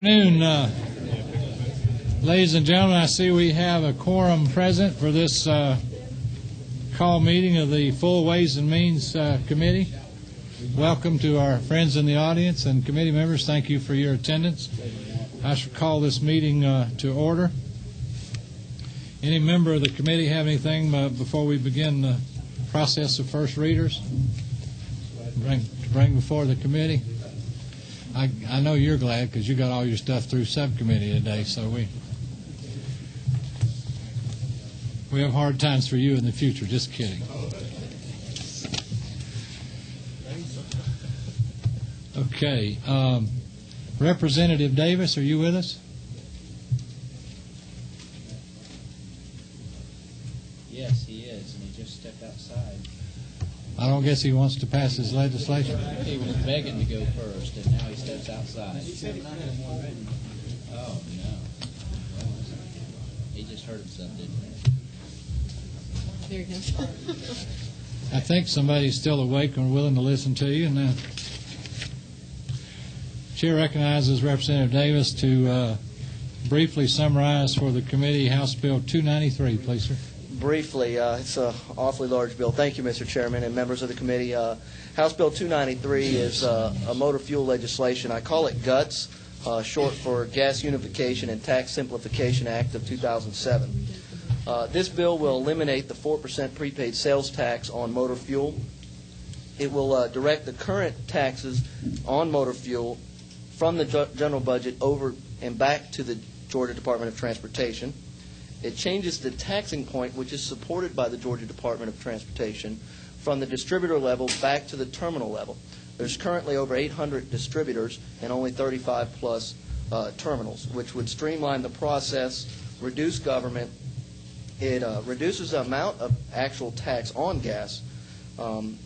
Afternoon, ladies and gentlemen. I see we have a quorum present for this call meeting of the Full Ways and Means Committee. Welcome to our friends in the audience and committee members. Thank you for your attendance. I shall call this meeting to order. Any member of the committee have anything before we begin the process of first readers to bring before the committee? I know you're glad because you got all your stuff through subcommittee today, so we have hard times for you in the future. Just kidding. Okay. Representative Davis, are you with us? Yes, he is, and he just stepped outside. I don't guess he wants to pass his legislation. He was begging to go first, and now he steps outside. Oh, no. He just hurt himself, didn't he? There he goes. I think somebody's still awake and willing to listen to you. And Chair recognizes Representative Davis to briefly summarize for the committee House Bill 293, please, sir. Briefly, it's an awfully large bill. Thank you, Mr. Chairman and members of the committee. House Bill 293 is a motor fuel legislation. I call it GUTS, short for Gas Unification and Tax Simplification Act of 2007. This bill will eliminate the 4% prepaid sales tax on motor fuel. It will direct the current taxes on motor fuel from the general budget over and back to the Georgia Department of Transportation. It changes the taxing point, which is supported by the Georgia Department of Transportation, from the distributor level back to the terminal level. There's currently over 800 distributors and only 35-plus terminals, which would streamline the process, reduce government. It reduces the amount of actual tax on gas. In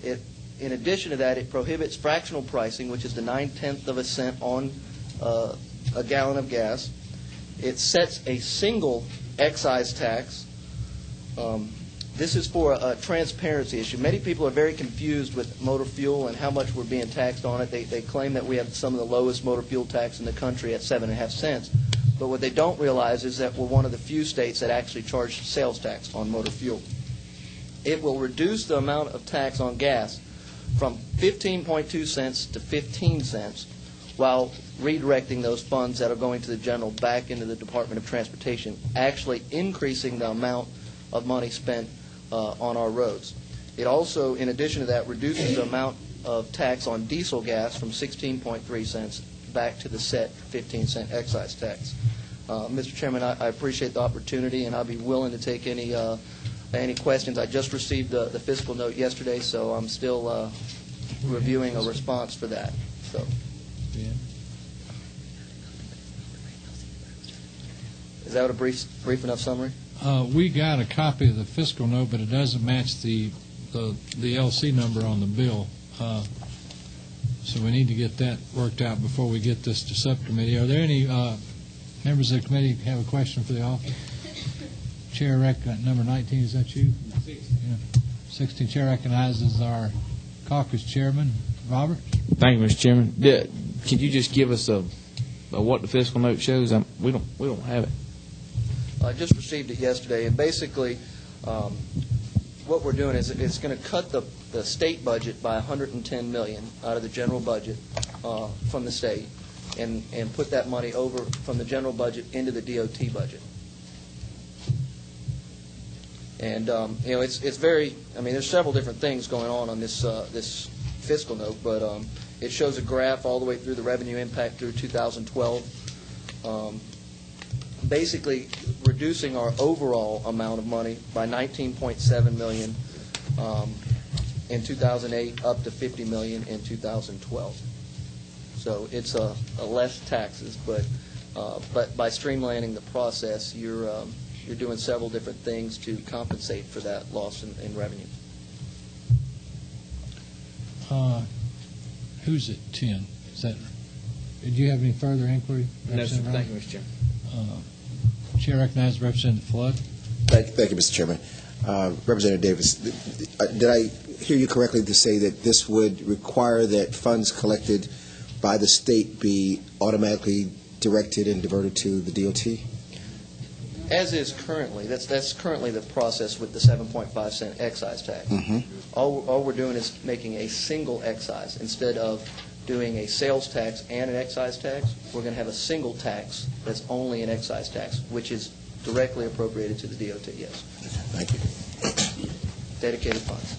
addition to that, it prohibits fractional pricing, which is the 9/10 of a cent on a gallon of gas. It sets a single excise tax. This is for a transparency issue. Many people are very confused with motor fuel and how much we're being taxed on it. They claim that we have some of the lowest motor fuel tax in the country at 7.5 cents. But what they don't realize is that we're one of the few states that actually charge sales tax on motor fuel. It will reduce the amount of tax on gas from 15.2 cents to 15 cents while redirecting those funds that are going to the general back into the Department of Transportation, actually increasing the amount of money spent on our roads. It also, in addition to that, reduces the amount of tax on diesel gas from 16.3 cents back to the set 15-cent excise tax. Mr. Chairman, I appreciate the opportunity, and I'll be willing to take any questions. I just received the fiscal note yesterday, so I'm still reviewing a response for that. So. Yeah. Is that a brief enough summary? We got a copy of the fiscal note, but it doesn't match the LC number on the bill. So we need to get that worked out before we get this to subcommittee. Are there any members of the committee have a question for the office? Chair number 19, is that you? 16. Yeah. 16. Chair recognizes our caucus chairman, Robert. Thank you, Mr. Chairman. Could you just give us what the fiscal note shows? We don't have it. I just received it yesterday, and basically what we're doing is it's going to cut the state budget by $110 million out of the general budget from the state and put that money over from the general budget into the DOT budget. And it's very. I mean, there's several different things going on this this fiscal note, but it shows a graph all the way through the revenue impact through 2012. Basically reducing our overall amount of money by $19.7 million in 2008 up to $50 million in 2012. So it's a less taxes, but by streamlining the process, you're doing several different things to compensate for that loss in revenue. Who's at 10? Is that? Did you have any further inquiry? No, sir. Thank you, Mr. Chairman. Chair recognizes Representative Flood. Thank you, Mr. Chairman. Representative Davis, did I hear you correctly to say that this would require that funds collected by the state be automatically directed and diverted to the DOT? As is currently, that's currently the process with the 7.5 cent excise tax. All we're doing is making a single excise. Instead of doing a sales tax and an excise tax, we're going to have a single tax that's only an excise tax, which is directly appropriated to the DOT, yes. Thank you. Dedicated funds.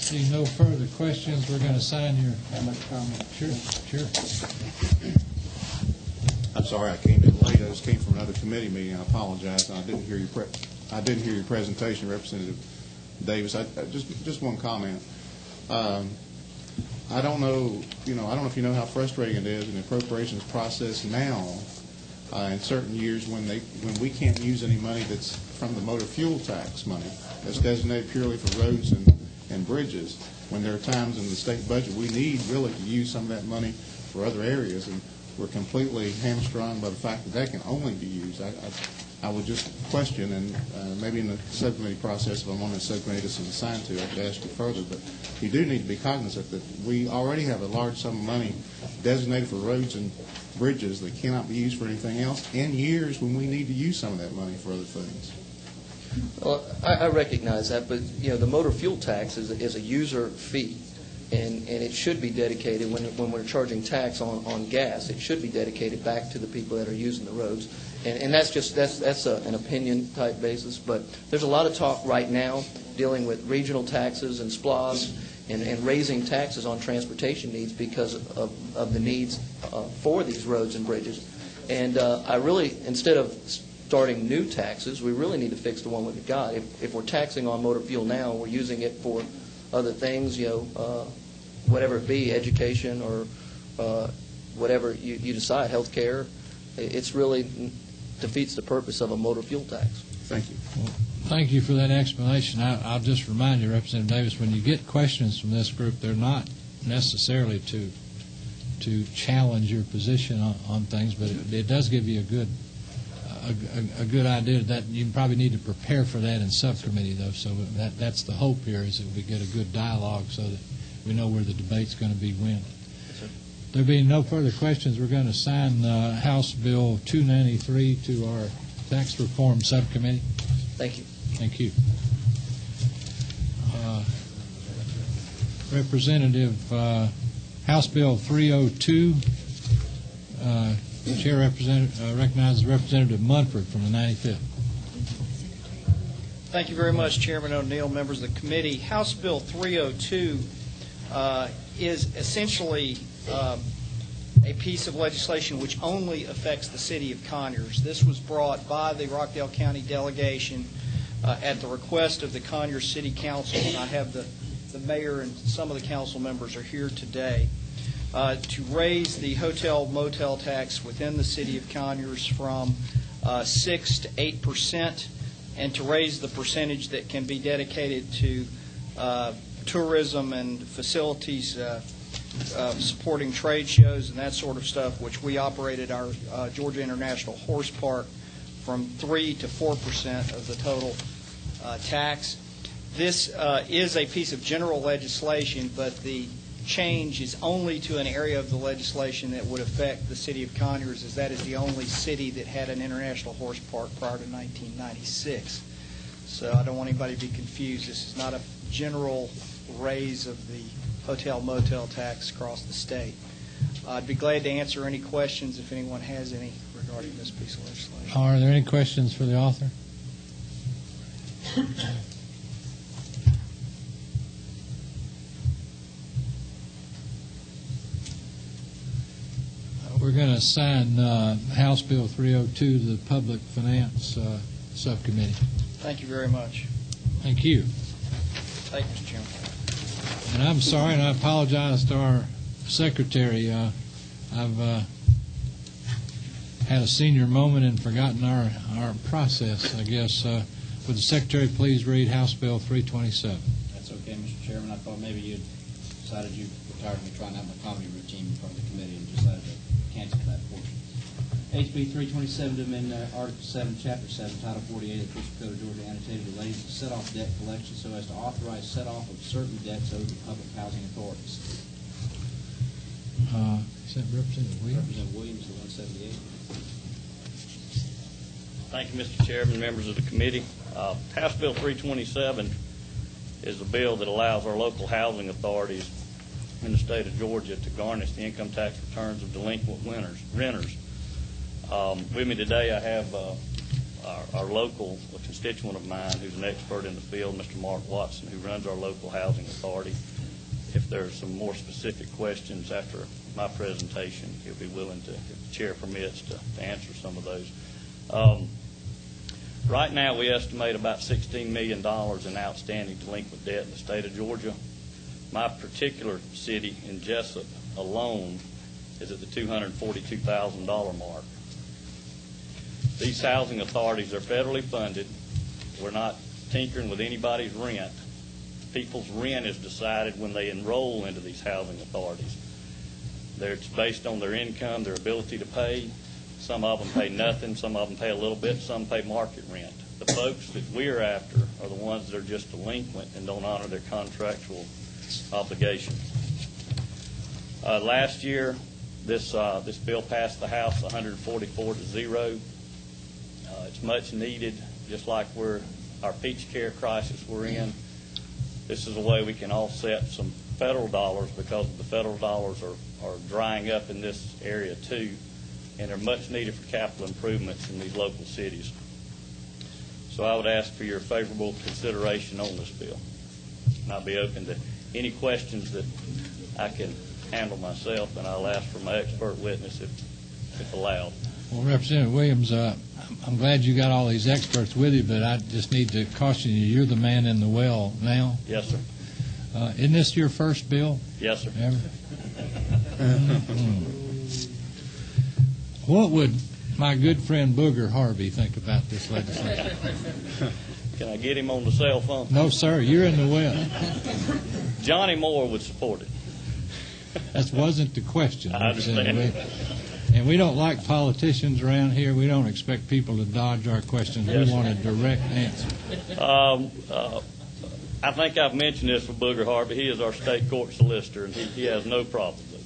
Seeing no further questions, we're going to sign your comment. Sure. I'm sorry I came in late. I just came from another committee meeting. I apologize. I didn't hear your presentation, Representative Davis. Just one comment. I don't know if you know how frustrating it is in the appropriations process now. In certain years when we can't use any money that's from the motor fuel tax money that's designated purely for roads and bridges, when there are times in the state budget we need really to use some of that money for other areas, and we're completely hamstrung by the fact that that can only be used. I would just question, and maybe in the subcommittee process, if I'm on the subcommittee that's assigned to, I could ask you further, but you do need to be cognizant that we already have a large sum of money designated for roads and bridges that cannot be used for anything else in years when we need to use some of that money for other things. Well, I recognize that, but the motor fuel tax is a user fee, and it should be dedicated when we're charging tax on gas. It should be dedicated back to the people that are using the roads, and that's an opinion type basis. But there's a lot of talk right now dealing with regional taxes and SPLOST and raising taxes on transportation needs because of the needs for these roads and bridges. And I really, instead of starting new taxes, we really need to fix the one we've got. If we're taxing on motor fuel now, we're using it for other things, whatever it be, education or whatever you decide, health care. It's really defeats the purpose of a motor fuel tax. Thank you. Well, thank you for that explanation. I'll just remind you, Representative Davis, when you get questions from this group, they're not necessarily to challenge your position on things, but it does give you a good idea that you probably need to prepare for that in subcommittee, though. So that's the hope here, is that we get a good dialogue so that we know where the debate's going to be when. Yes, there being no further questions, we're going to sign House Bill 293 to our Tax Reform Subcommittee. Thank you. Thank you. Representative, House Bill 302. The Chair recognizes Representative Munford from the 95th. Thank you very much, Chairman O'Neill, members of the committee. House Bill 302 is essentially a piece of legislation which only affects the city of Conyers. This was brought by the Rockdale County delegation at the request of the Conyers City Council, and I have the mayor and some of the council members are here today, to raise the hotel-motel tax within the city of Conyers from 6 to 8%, and to raise the percentage that can be dedicated to tourism and facilities supporting trade shows and that sort of stuff, which we operated our Georgia International Horse Park, from 3 to 4% of the total tax. This is a piece of general legislation, but the change is only to an area of the legislation that would affect the city of Conyers, as that is the only city that had an international horse park prior to 1996. So I don't want anybody to be confused. This is not a general raise of the hotel-motel tax across the state. I'd be glad to answer any questions if anyone has any regarding this piece of legislation. Are there any questions for the author? We're going to assign House Bill 302 to the Public Finance Subcommittee. Thank you very much. Thank you. Thank you, Mr. Chairman. And I'm sorry, and I apologize to our secretary. I've had a senior moment and forgotten our process, I guess. Would the secretary please read House Bill 327? That's okay, Mr. Chairman. I thought maybe you decided you were tired of me trying to have my comedy routine in front of the committee and decided to cancel that portion. HB 327 to amend Article 7, Chapter 7, Title 48 of the Official Code of Georgia, annotated relating to set-off debt collection so as to authorize set-off of certain debts owed to public housing authorities. Is that Representative Williams? Representative Williams, the 178. Thank you, Mr. Chairman, members of the committee. House Bill 327 is a bill that allows our local housing authorities in the state of Georgia to garnish the income tax returns of delinquent renters. With me today, I have our local constituent of mine who's an expert in the field, Mr. Mark Watson, who runs our local housing authority. If there's some more specific questions after my presentation, he'll be willing to, if the chair permits, to answer some of those. Right now, we estimate about $16 million in outstanding delinquent debt in the state of Georgia. My particular city in Jessup alone is at the $242,000 mark. These housing authorities are federally funded. We're not tinkering with anybody's rent. People's rent is decided when they enroll into these housing authorities. It's based on their income, their ability to pay. Some of them pay nothing, some of them pay a little bit, some pay market rent. The folks that we're after are the ones that are just delinquent and don't honor their contractual obligations. Last year, this bill passed the House 144-0. It's much needed, just like our peach care crisis we're in. This is a way we can offset some federal dollars because the federal dollars are drying up in this area too, and are much needed for capital improvements in these local cities. So I would ask for your favorable consideration on this bill. And I'll be open to any questions that I can handle myself, and I'll ask for my expert witness if allowed. Well, Representative Williams, I'm glad you got all these experts with you, but I just need to caution you, you're the man in the well now. Yes, sir. Isn't this your first bill? Yes, sir. Ever? What would my good friend Booger Harvey think about this legislation? Can I get him on the cell phone? No, sir, you're in the well. Johnny Moore would support it. That wasn't the question. I understand. And we don't like politicians around here. We don't expect people to dodge our questions. Yes, we want a direct answer. I think I've mentioned this with Booger Harvey. He is our state court solicitor, and he has no problem with it.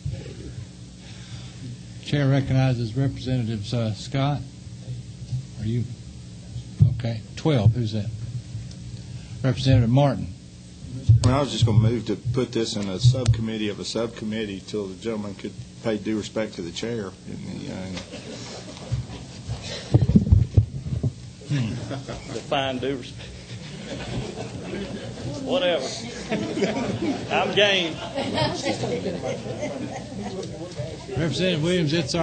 Chair recognizes Representatives Scott. Are you? Okay. 12. Who's that? Representative Martin. I was just going to move to put this in a subcommittee of a subcommittee till the gentleman could pay due respect to the chair. Define due respect. Whatever. I'm game. Representative Williams, it's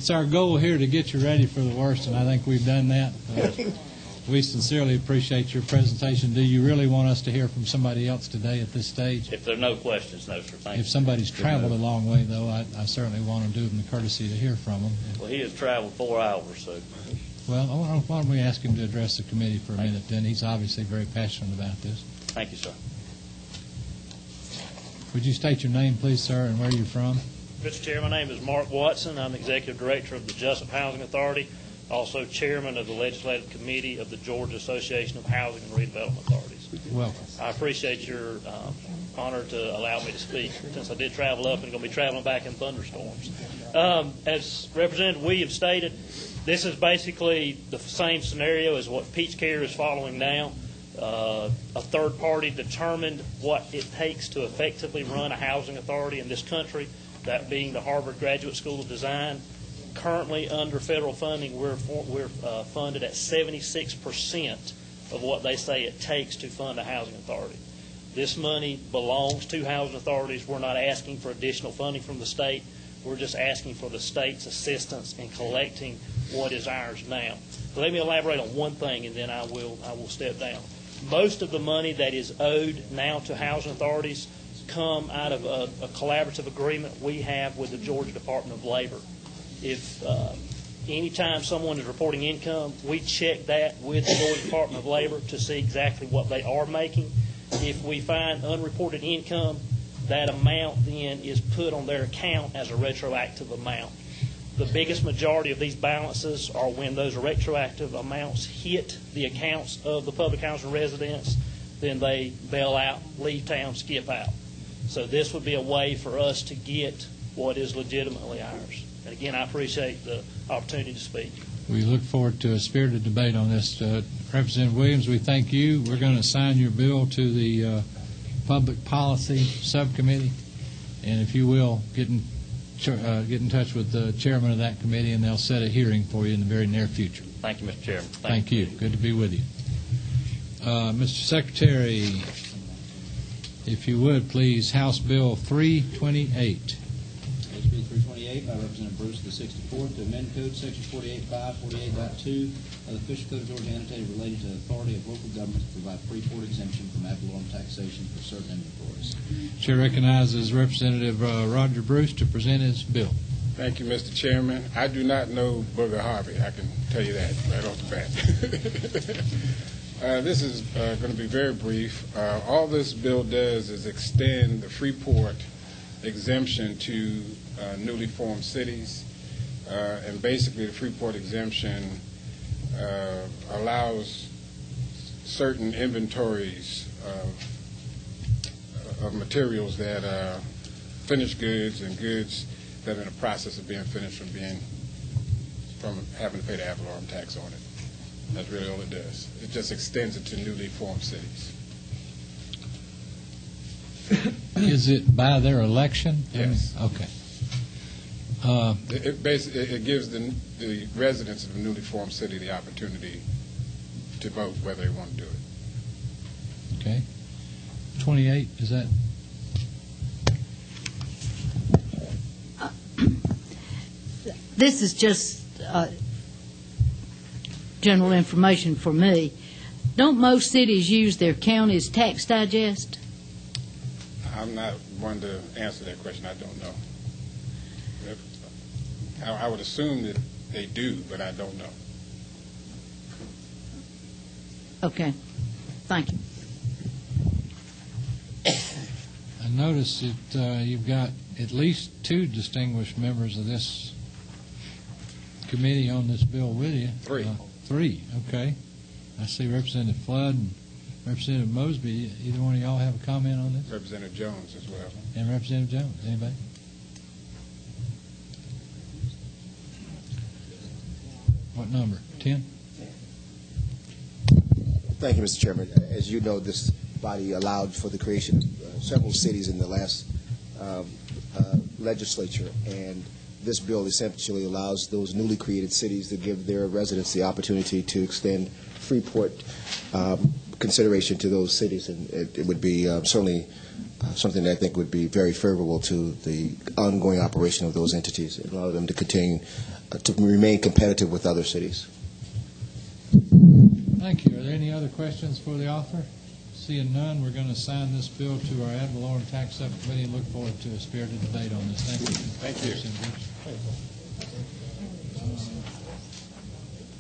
our goal here to get you ready for the worst, and I think we've done that. We sincerely appreciate your presentation. Do you really want us to hear from somebody else today at this stage? If there are no questions, no, sir. Thank you. If somebody's traveled a long way, though, I certainly want to do them the courtesy to hear from them. Well, he has traveled 4 hours, so. Well, why don't we ask him to address the committee for a minute then? He's obviously very passionate about this. Thank you, sir. Would you state your name, please, sir, and where you're from? Mr. Chair, my name is Mark Watson. I'm Executive Director of the Jessup Housing Authority, also Chairman of the Legislative Committee of the Georgia Association of Housing and Redevelopment Authorities. Welcome. I appreciate your honor to allow me to speak, since I did travel up and going to be traveling back in thunderstorms. As Representative Williams stated, this is basically the same scenario as what Peach Care is following now. A third party determined what it takes to effectively run a housing authority in this country, that being the Harvard Graduate School of Design. Currently, under federal funding, we're funded at 76% of what they say it takes to fund a housing authority. This money belongs to housing authorities. We're not asking for additional funding from the state. We're just asking for the state's assistance in collecting what is ours now. But let me elaborate on one thing, and then I will step down. Most of the money that is owed now to housing authorities come out of a collaborative agreement we have with the Georgia Department of Labor. If anytime someone is reporting income, we check that with the Georgia Department of Labor to see exactly what they are making. If we find unreported income, that amount then is put on their account as a retroactive amount. The biggest majority of these balances are when those retroactive amounts hit the accounts of the public housing residents, then they bail out, leave town, skip out. So this would be a way for us to get what is legitimately ours. And again, I appreciate the opportunity to speak. We look forward to a spirited debate on this. Representative Williams, we thank you. We're going to assign your bill to the Public Policy Subcommittee, and if you will, get in touch with the chairman of that committee, and they'll set a hearing for you in the very near future. Thank you, Mr. Chairman. Thank you. Good to be with you. Mr. Secretary, if you would, please, House Bill 328. HB 328 by Representative Bruce of the 64th to amend Code Section 48.5, 48.2 of the Official Code of Georgia annotated relating to the authority of local government to provide free-port exemption from ad valorem taxation for certain inventories. Chair recognizes Representative Roger Bruce to present his bill. Thank you, Mr. Chairman. I do not know Booger Harvey. I can tell you that right off the bat. This is going to be very brief. All this bill does is extend the Freeport exemption to newly formed cities. And basically, the Freeport exemption allows certain inventories of materials that are finished goods and goods that are in the process of being finished from having to pay the ad valorem tax on it. That's really all it does. It just extends it to newly formed cities. Is it by their election? Yes. Okay. It gives the residents of a newly formed city the opportunity to vote whether they want to do it. Okay. 28, is that? This is just general information for me. Don't most cities use their county's tax digest? I'm not one to answer that question. I don't know. I would assume that they do, but I don't know. Okay. Thank you. I notice that you've got at least two distinguished members of this committee on this bill with you. Three, okay. I see Representative Flood and Representative Mosby. Either one of y'all have a comment on this? Representative Jones as well. And Representative Jones. Anybody? What number? 10? Thank you, Mr. Chairman. As you know, this body allowed for the creation of several cities in the last legislature, and this bill essentially allows those newly created cities to give their residents the opportunity to extend Freeport consideration to those cities, and it would be certainly something that I think would be very favorable to the ongoing operation of those entities and allow them to continue to remain competitive with other cities. Thank you. Are there any other questions for the author? Seeing none, we're going to assign this bill to our ad valorem tax subcommittee and look forward to a spirited debate on this. Thank you. Thank you.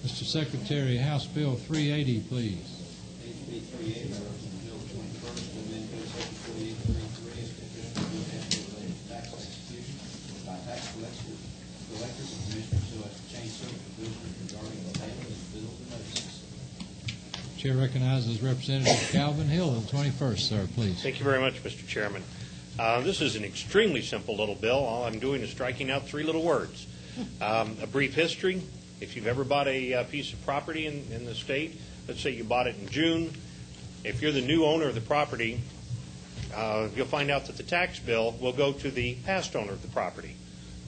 Mr. Secretary, House Bill 380, please. HB 380 by Representative Bill 21st to amend Code Section 48.33 of the Official Code of Georgia relating to tax execution by tax collectors and commissioners so as to change certain provisions regarding the payment of bills and notices. Chair recognizes Representative Calvin Hill of the 21st, sir, please. Thank you very much, Mr. Chairman. This is an extremely simple little bill. All I'm doing is striking out three little words. A brief history. If you've ever bought a piece of property in the state, let's say you bought it in June, if you're the new owner of the property, you'll find out that the tax bill will go to the past owner of the property.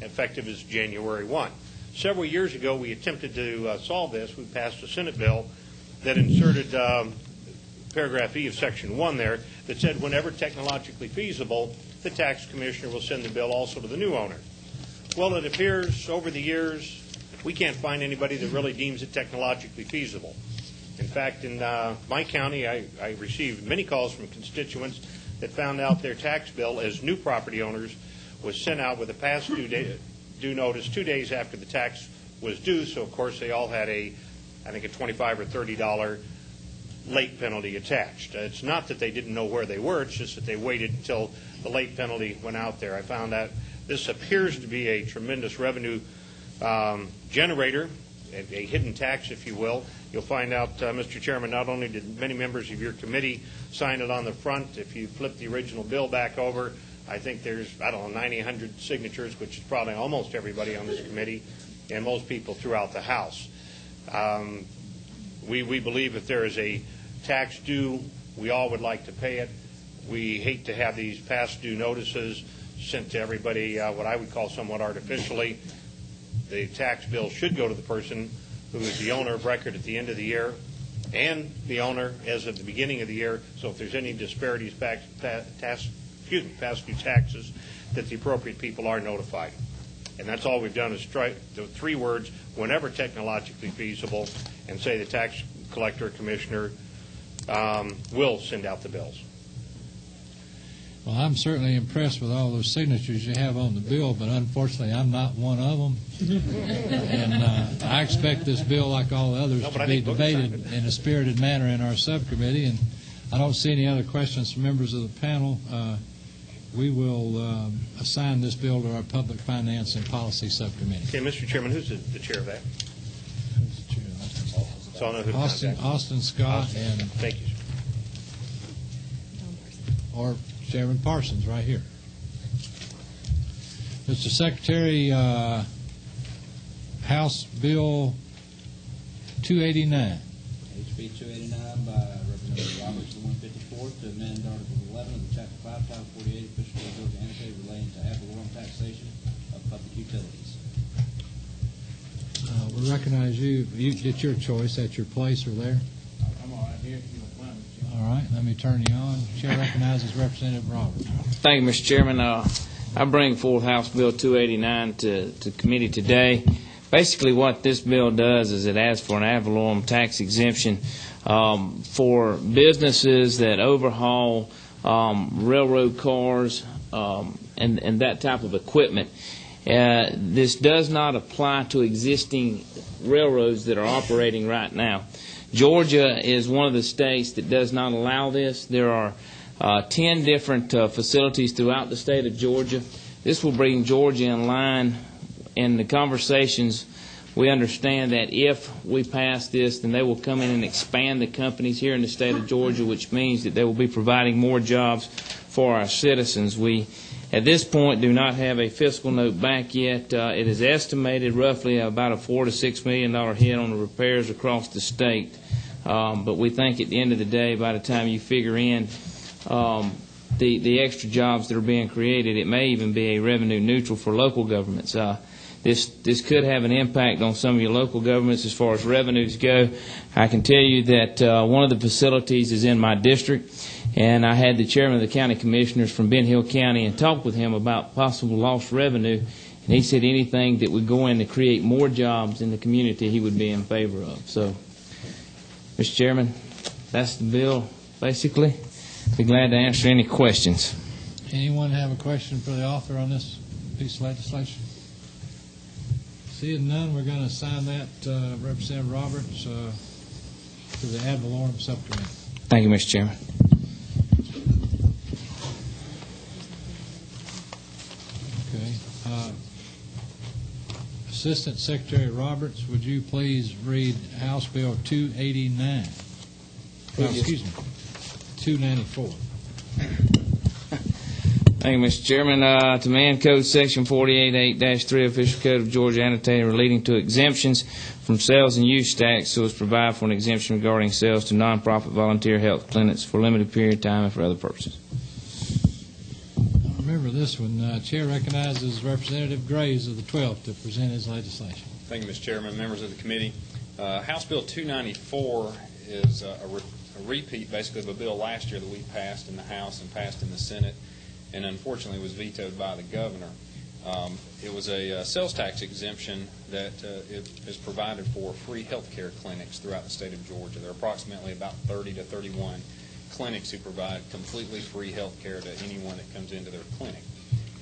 Effective is January 1. Several years ago, we attempted to solve this. We passed a Senate bill that inserted paragraph E of Section 1 there that said whenever technologically feasible, the tax commissioner will send the bill also to the new owner. Well, it appears over the years we can't find anybody that really deems it technologically feasible. In fact, in my county, I received many calls from constituents that found out their tax bill as new property owners was sent out with a past due notice 2 days after the tax was due. So, of course, they all had I think a $25 or $30 late penalty attached. It's not that they didn't know where they were. It's just that they waited until the late penalty went out there. I found that this appears to be a tremendous revenue generator, a hidden tax, if you will. You'll find out, Mr. Chairman, not only did many members of your committee sign it on the front, if you flip the original bill back over, I think there's, 90, 100 signatures, which is probably almost everybody on this committee and most people throughout the House. We believe if there is a tax due, we all would like to pay it. We hate to have these past due notices sent to everybody, what I would call somewhat artificially. The tax bill should go to the person who is the owner of record at the end of the year and the owner as of the beginning of the year. So if there's any disparities past due taxes, that the appropriate people are notified. And that's all we've done is strike the 3 words, whenever technologically feasible, and say the tax collector or commissioner will send out the bills. Well, I'm certainly impressed with all those signatures you have on the bill, but unfortunately I'm not one of them. And I expect this bill, like all the others, to be debated in a spirited manner in our subcommittee. And I don't see any other questions from members of the panel. We will assign this bill to our Public Finance and Policy Subcommittee. Okay, Mr. Chairman, who's the chair of that? So I'll know who to contact. Austin Scott and thank you, sir. Or Chairman Parsons right here. Mr. Secretary, House Bill 289. HB 289 by Representative Roberts, the 154th, to amend Article 11 of the Chapter 5, Title 48 Official Code of Georgia Annotated relating to ad valorem taxation of public utilities. We recognize you. It's your choice at your place or there. I'm all right here if you don't mind. All right, let me turn you on. Chair recognizes Representative Roberts. Thank you, Mr. Chairman. I bring forth House Bill 289 to committee today. Basically, what this bill does is it asks for an ad valorem tax exemption for businesses that overhaul railroad cars and that type of equipment. This does not apply to existing railroads that are operating right now. Georgia is one of the states that does not allow this. There are 10 different facilities throughout the state of Georgia. This will bring Georgia in line. In the conversations, we understand that if we pass this, then they will come in and expand the companies here in the state of Georgia, which means that they will be providing more jobs for our citizens. We, at this point, do not have a fiscal note back yet. It is estimated roughly about a $4 to $6 million hit on the repairs across the state. But we think at the end of the day, by the time you figure in the extra jobs that are being created, it may even be a revenue neutral for local governments. This could have an impact on some of your local governments as far as revenues go. I can tell you that one of the facilities is in my district, and I had the chairman of the county commissioners from Ben Hill County and talked with him about possible lost revenue, and he said anything that would go in to create more jobs in the community he would be in favor of. So, Mr. Chairman, that's the bill, basically. Be glad to answer any questions. Anyone have a question for the author on this piece of legislation? Seeing none, we're going to assign that Representative Roberts to the ad valorem subcommittee. Thank you, Mr. Chairman. Okay. Assistant Secretary Roberts, would you please read House Bill 289? Excuse me, 294. Thank you, Mr. Chairman. To amend Code Section 48.8-3, Official Code of Georgia Annotated, relating to exemptions from sales and use tax, so as to provide for an exemption regarding sales to nonprofit volunteer health clinics for a limited period of time and for other purposes. I remember this one. Chair recognizes Representative Graves of the 12th to present his legislation. Thank you, Mr. Chairman, members of the committee. House Bill 294 is a repeat, basically, of a bill last year that we passed in the House and passed in the Senate, and unfortunately was vetoed by the governor. It was a sales tax exemption that is provided for free health care clinics throughout the state of Georgia. There are approximately about 30 to 31 clinics who provide completely free health care to anyone that comes into their clinic.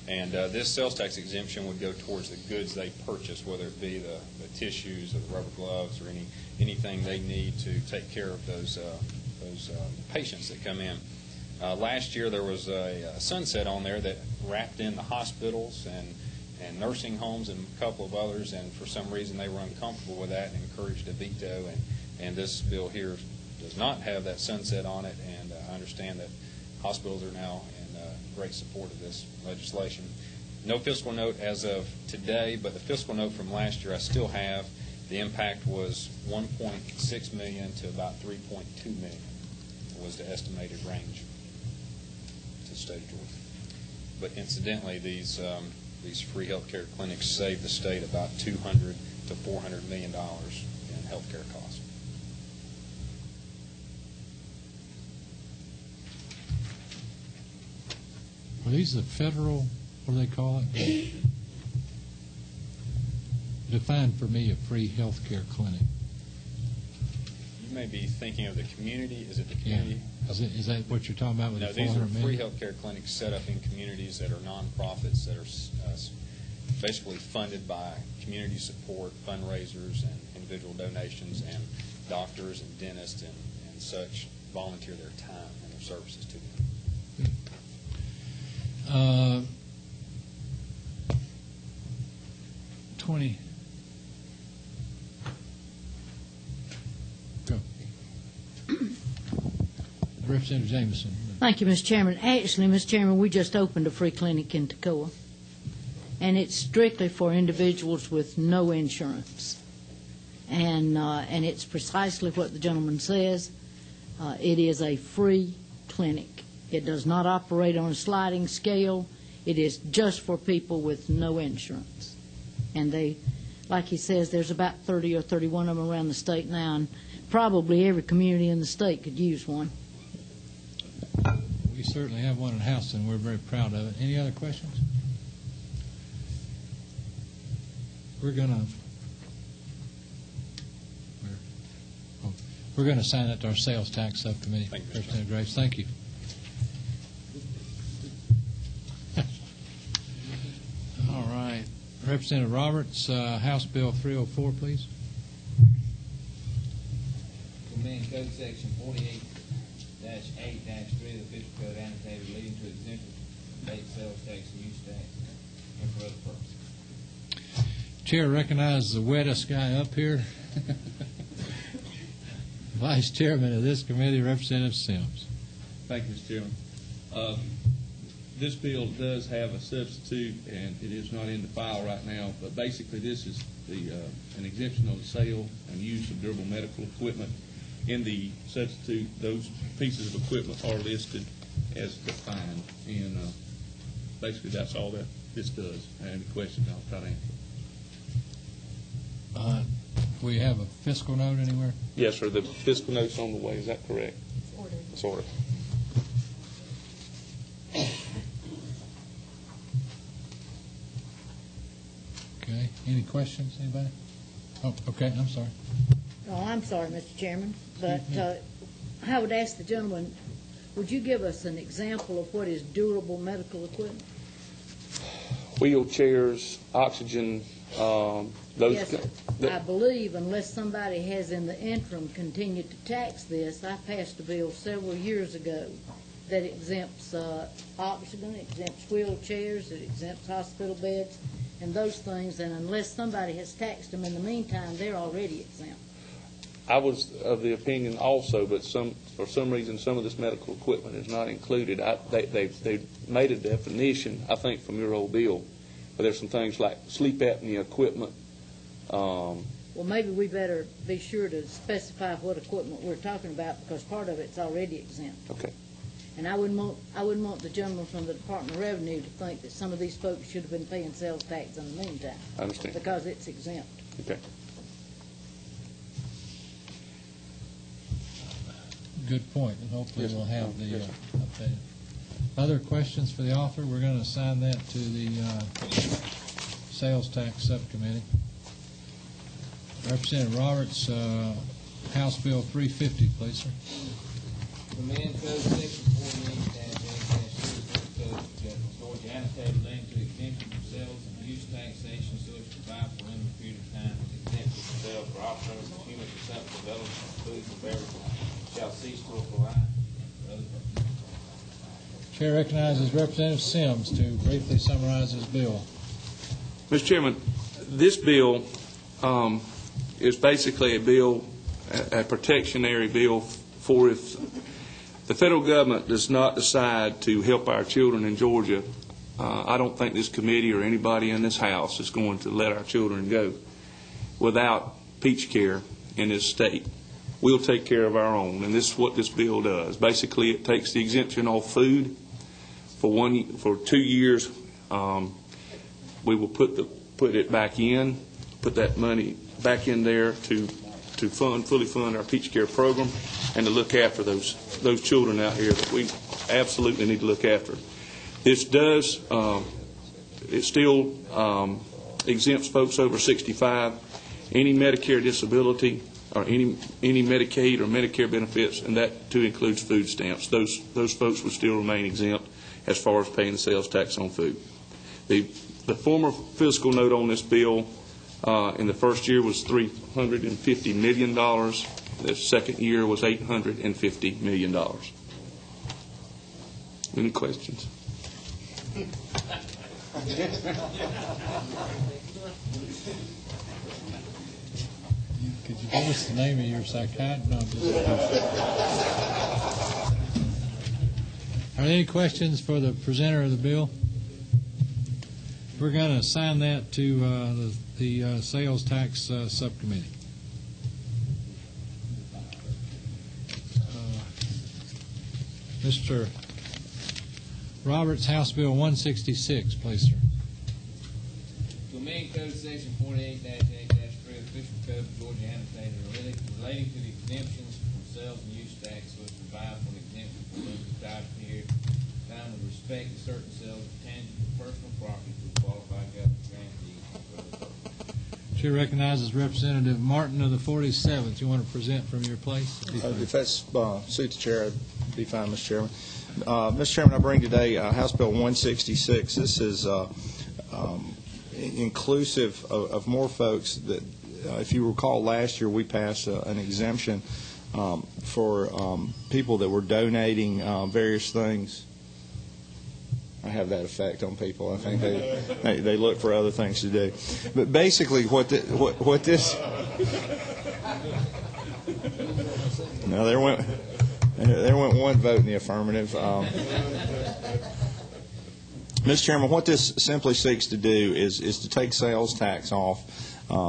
And this sales tax exemption would go towards the goods they purchase, whether it be the tissues or the rubber gloves or anything they need to take care of those patients that come in. Last year there was a sunset on there that wrapped in the hospitals and nursing homes and a couple of others, and for some reason they were uncomfortable with that and encouraged a veto, and this bill here does not have that sunset on it, and I understand that hospitals are now great support of this legislation. No fiscal note as of today, but the fiscal note from last year I still have. The impact was $1.6 million to about $3.2 million was the estimated range to the state of Georgia. But incidentally, these free health care clinics save the state about $200 to $400 million in health care costs. Are these the federal, what do they call it? Define for me a free health care clinic. You may be thinking of the community. Is it the community? Yeah. Is that what you're talking about with No, the these are 400 million? free health care clinics set up in communities that are nonprofits that are basically funded by community support, fundraisers, and individual donations, and doctors and dentists and such volunteer their time and their services to them. 20. Go. Representative Jameson. Thank you, Mr. Chairman. Actually, Mr. Chairman, we just opened a free clinic in Toccoa, and it's strictly for individuals with no insurance. And it's precisely what the gentleman says. It is a free clinic. It does not operate on a sliding scale. It is just for people with no insurance. And they, like he says, there's about 30 or 31 of them around the state now, and probably every community in the state could use one. We certainly have one in Houston, and we're very proud of it. Any other questions? We're going to assign it to our sales tax subcommittee. Thank you, Representative Graves, thank you. All right. Representative Roberts, House Bill 304, please. Amend Code Section 48-8-3 of the Fiscal Code annotated leading to exemption from state sales tax and use tax and for other purposes. Chair recognizes the wettest guy up here. Vice Chairman of this committee, Representative Sims. Thank you, Mr. Chairman. This bill does have a substitute, and it is not in the file right now, but basically this is an exemption on the sale and use of durable medical equipment. In the substitute, those pieces of equipment are listed as defined, and basically that's all that this does. Any questions, I'll try to answer. We have a fiscal note anywhere? Yes, sir. The fiscal note's on the way. Is that correct? It's ordered. Okay. Any questions, anybody? Oh, okay. I'm sorry. Oh, I'm sorry, Mr. Chairman, but I would ask the gentleman, would you give us an example of what is durable medical equipment? Wheelchairs, oxygen, those. Yes, sir. I believe unless somebody has in the interim continued to tax this, I passed a bill several years ago that exempts oxygen, exempts wheelchairs, it exempts hospital beds, and those things, and unless somebody has taxed them in the meantime, they're already exempt. I was of the opinion also, but for some reason, some of this medical equipment is not included. They made a definition, I think, from your old bill, but there's some things like sleep apnea equipment. Well, maybe we better be sure to specify what equipment we're talking about, because part of it's already exempt. Okay. And I wouldn't want the gentleman from the Department of Revenue to think that some of these folks should have been paying sales tax in the meantime. I understand. Because it's exempt. Okay. Good point, and hopefully Yes, we'll have the yes, updated. Other questions for the author? We're going to assign that to the sales tax subcommittee. Representative Roberts, House Bill 350, please, sir. Amend Code Section 48-8-3 of Georgia annotated leading to exemption from sales and use taxation so as to provide for a limited period of time with exemption from sales for off-premise human consumption of elements, foods, and beverages shall cease to apply for other purposes. Chair recognizes Representative Sims to briefly summarize his bill. Mr. Chairman, this bill is basically a bill, a protectionary bill for if the federal government does not decide to help our children in Georgia, I don't think this committee or anybody in this House is going to let our children go without peach care in this state. We'll take care of our own, and this is what this bill does. Basically, it takes the exemption off food for 2 years. We will put it back in, put that money back in there to fully fund our peach care program and to look after those children out here that we absolutely need to look after. This does, it still exempts folks over 65, any Medicare disability or any Medicaid or Medicare benefits, and that too includes food stamps. Those folks would still remain exempt as far as paying the sales tax on food. The former fiscal note on this bill in the first year was $350 million. The second year was $850 million. Any questions? Could you give us the name of your psychiatrist? No, Are there any questions for the presenter of the bill? We're going to assign that to the sales tax subcommittee. Mr. Roberts, House Bill 166, please, sir. To amend Code Section 48-8-3 Official Code of Georgia annotated relating to the exemptions from sales and use tax, so as to provide for an exemption for limited time period, found with respect to certain sales of tangible personal property to a qualified government grantee. Chair recognizes Representative Martin of the 47th. You want to present from your place? If that suits the chair, I'd be fine, Mr. Chairman. Mr. Chairman, I bring today House Bill 166. This is inclusive of more folks that, if you recall, last year we passed an exemption for people that were donating various things. I have that effect on people. I think they look for other things to do. But basically, what this no, there went one vote in the affirmative. Mr. Chairman, what this simply seeks to do is to take sales tax off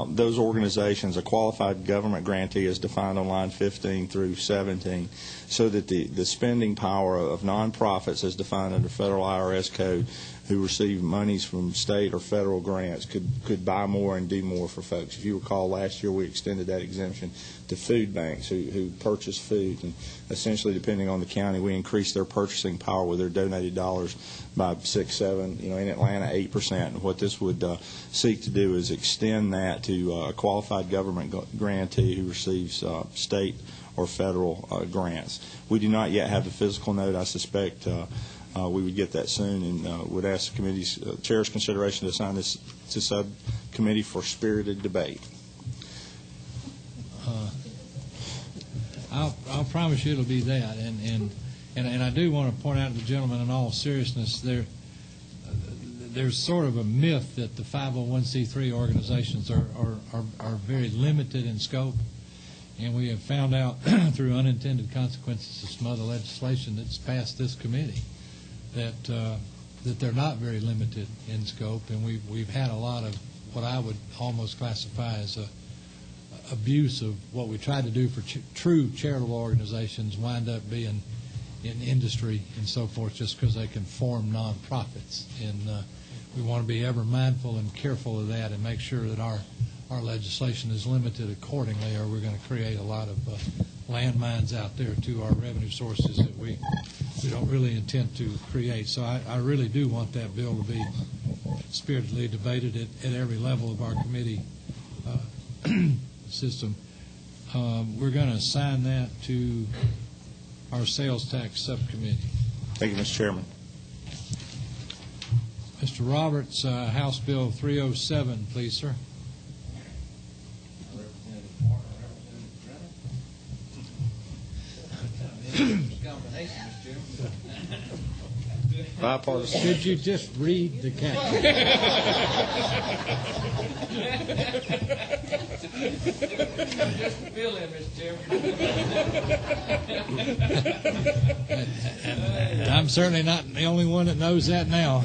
those organizations, a qualified government grantee as defined on line 15 through 17, so that the spending power of nonprofits as defined under federal IRS code who receive monies from state or federal grants could buy more and do more for folks. If you recall, last year we extended that exemption to food banks who purchase food, and essentially, depending on the county, we increased their purchasing power with their donated dollars by 6, 7, in Atlanta 8%. And what this would seek to do is extend that to a qualified government grantee who receives state or federal grants. We do not yet have the physical note. I suspect we would get that soon, and would ask the committee's chair's consideration to assign this to subcommittee for spirited debate. I'll promise you it'll be that, and I do want to point out to the gentleman in all seriousness, there's sort of a myth that the 501c3 organizations are very limited in scope, and we have found out through unintended consequences of some other legislation that's passed this committee that they're not very limited in scope, and we've had a lot of what I would almost classify as abuse of what we tried to do for true charitable organizations wind up being in industry and so forth just because they can form nonprofits. And we want to be ever mindful and careful of that and make sure that our legislation is limited accordingly, or we're going to create a lot of landmines out there to our revenue sources that we don't really intend to create. So I really do want that bill to be spiritedly debated at every level of our committee system. We're going to assign that to our sales tax subcommittee. Thank you, Mr. Chairman. Mr. Roberts, House Bill 307, please, sir. Bipartisan. Could you just read the caption? Just to fill in, Mr. Chairman. And I'm certainly not the only one that knows that now.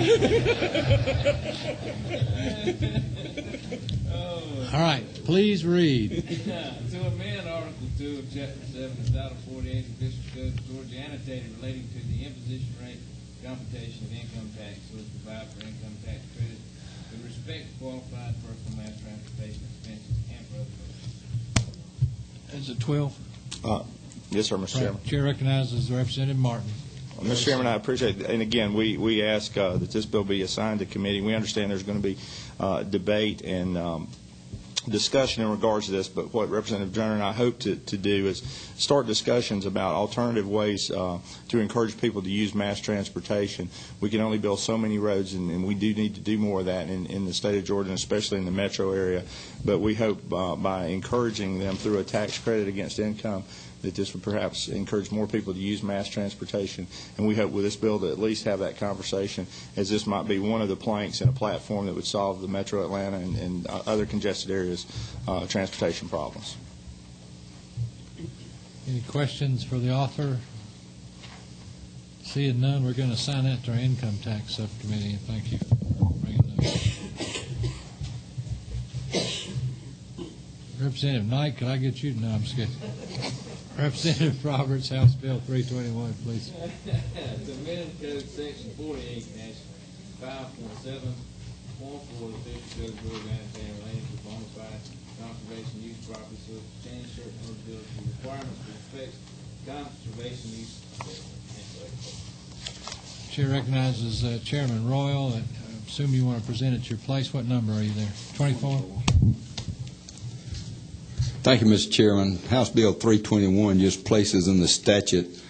All right, please read. To amend Article 2 of Chapter 7 of Title 48 of the District Code of Georgia, annotated relating to the imposition rate computation of income tax, so as to provide for income tax credit with respect to qualified personal mass transportation expenses and for other purposes. Is it 12? Yes, sir, Mr. Chairman. Chair recognizes Representative Martin. Mr. Chairman, I appreciate it. And again, we ask that this bill be assigned to committee. We understand there's going to be debate and discussion in regards to this, but what Representative Joyner and I hope to do is start discussions about alternative ways to encourage people to use mass transportation. We can only build so many roads, and we do need to do more of that in the state of Georgia, and especially in the metro area. But we hope by encouraging them through a tax credit against income that this would perhaps encourage more people to use mass transportation. And we hope with this bill to at least have that conversation, as this might be one of the planks in a platform that would solve the metro Atlanta and other congested areas' transportation problems. Any questions for the author? Seeing none, we're going to assign that to our income tax subcommittee. Thank you for bringing that. Representative Knight, could I get you? No, I'm just kidding. Representative Roberts, House Bill 321, please. To amend Code Section 48-5.7, Form 4 of the District Code of Georgia, annotated relating to bona fide conservation use property, so as to change certain eligibility requirements with respect to conservation use. Chair recognizes Chairman Royal. I assume you want to present at your place. What number are you there? 24? Thank you, Mr. Chairman. House Bill 321 just places in the statute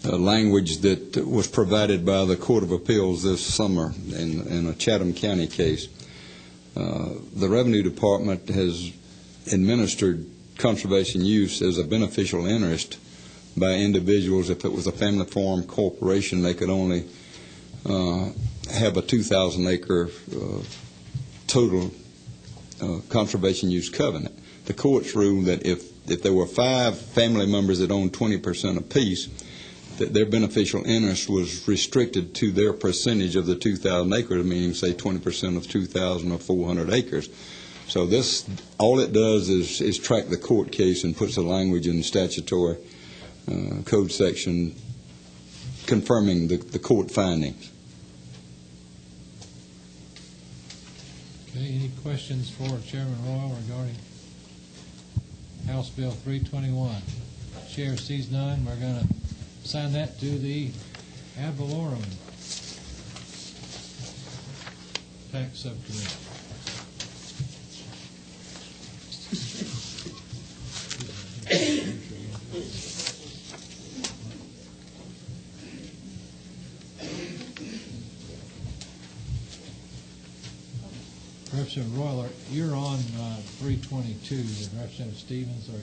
language that was provided by the Court of Appeals this summer in a Chatham County case. The Revenue Department has administered conservation use as a beneficial interest by individuals. If it was a family farm corporation, they could only have a 2,000-acre total conservation use covenant. The courts ruled that if there were 5 family members that owned 20% apiece, that their beneficial interest was restricted to their percentage of the 2,000 acres, meaning, say, 20% of 2,000 or 400 acres. So this, all it does is track the court case and puts a language in the statutory code section confirming the court findings. Okay, any questions for Chairman Royal regarding House Bill 321? Chair sees none. We're going to assign that to the ad valorem tax subcommittee. Representative Royal, you're on 322. Representative Stevens, or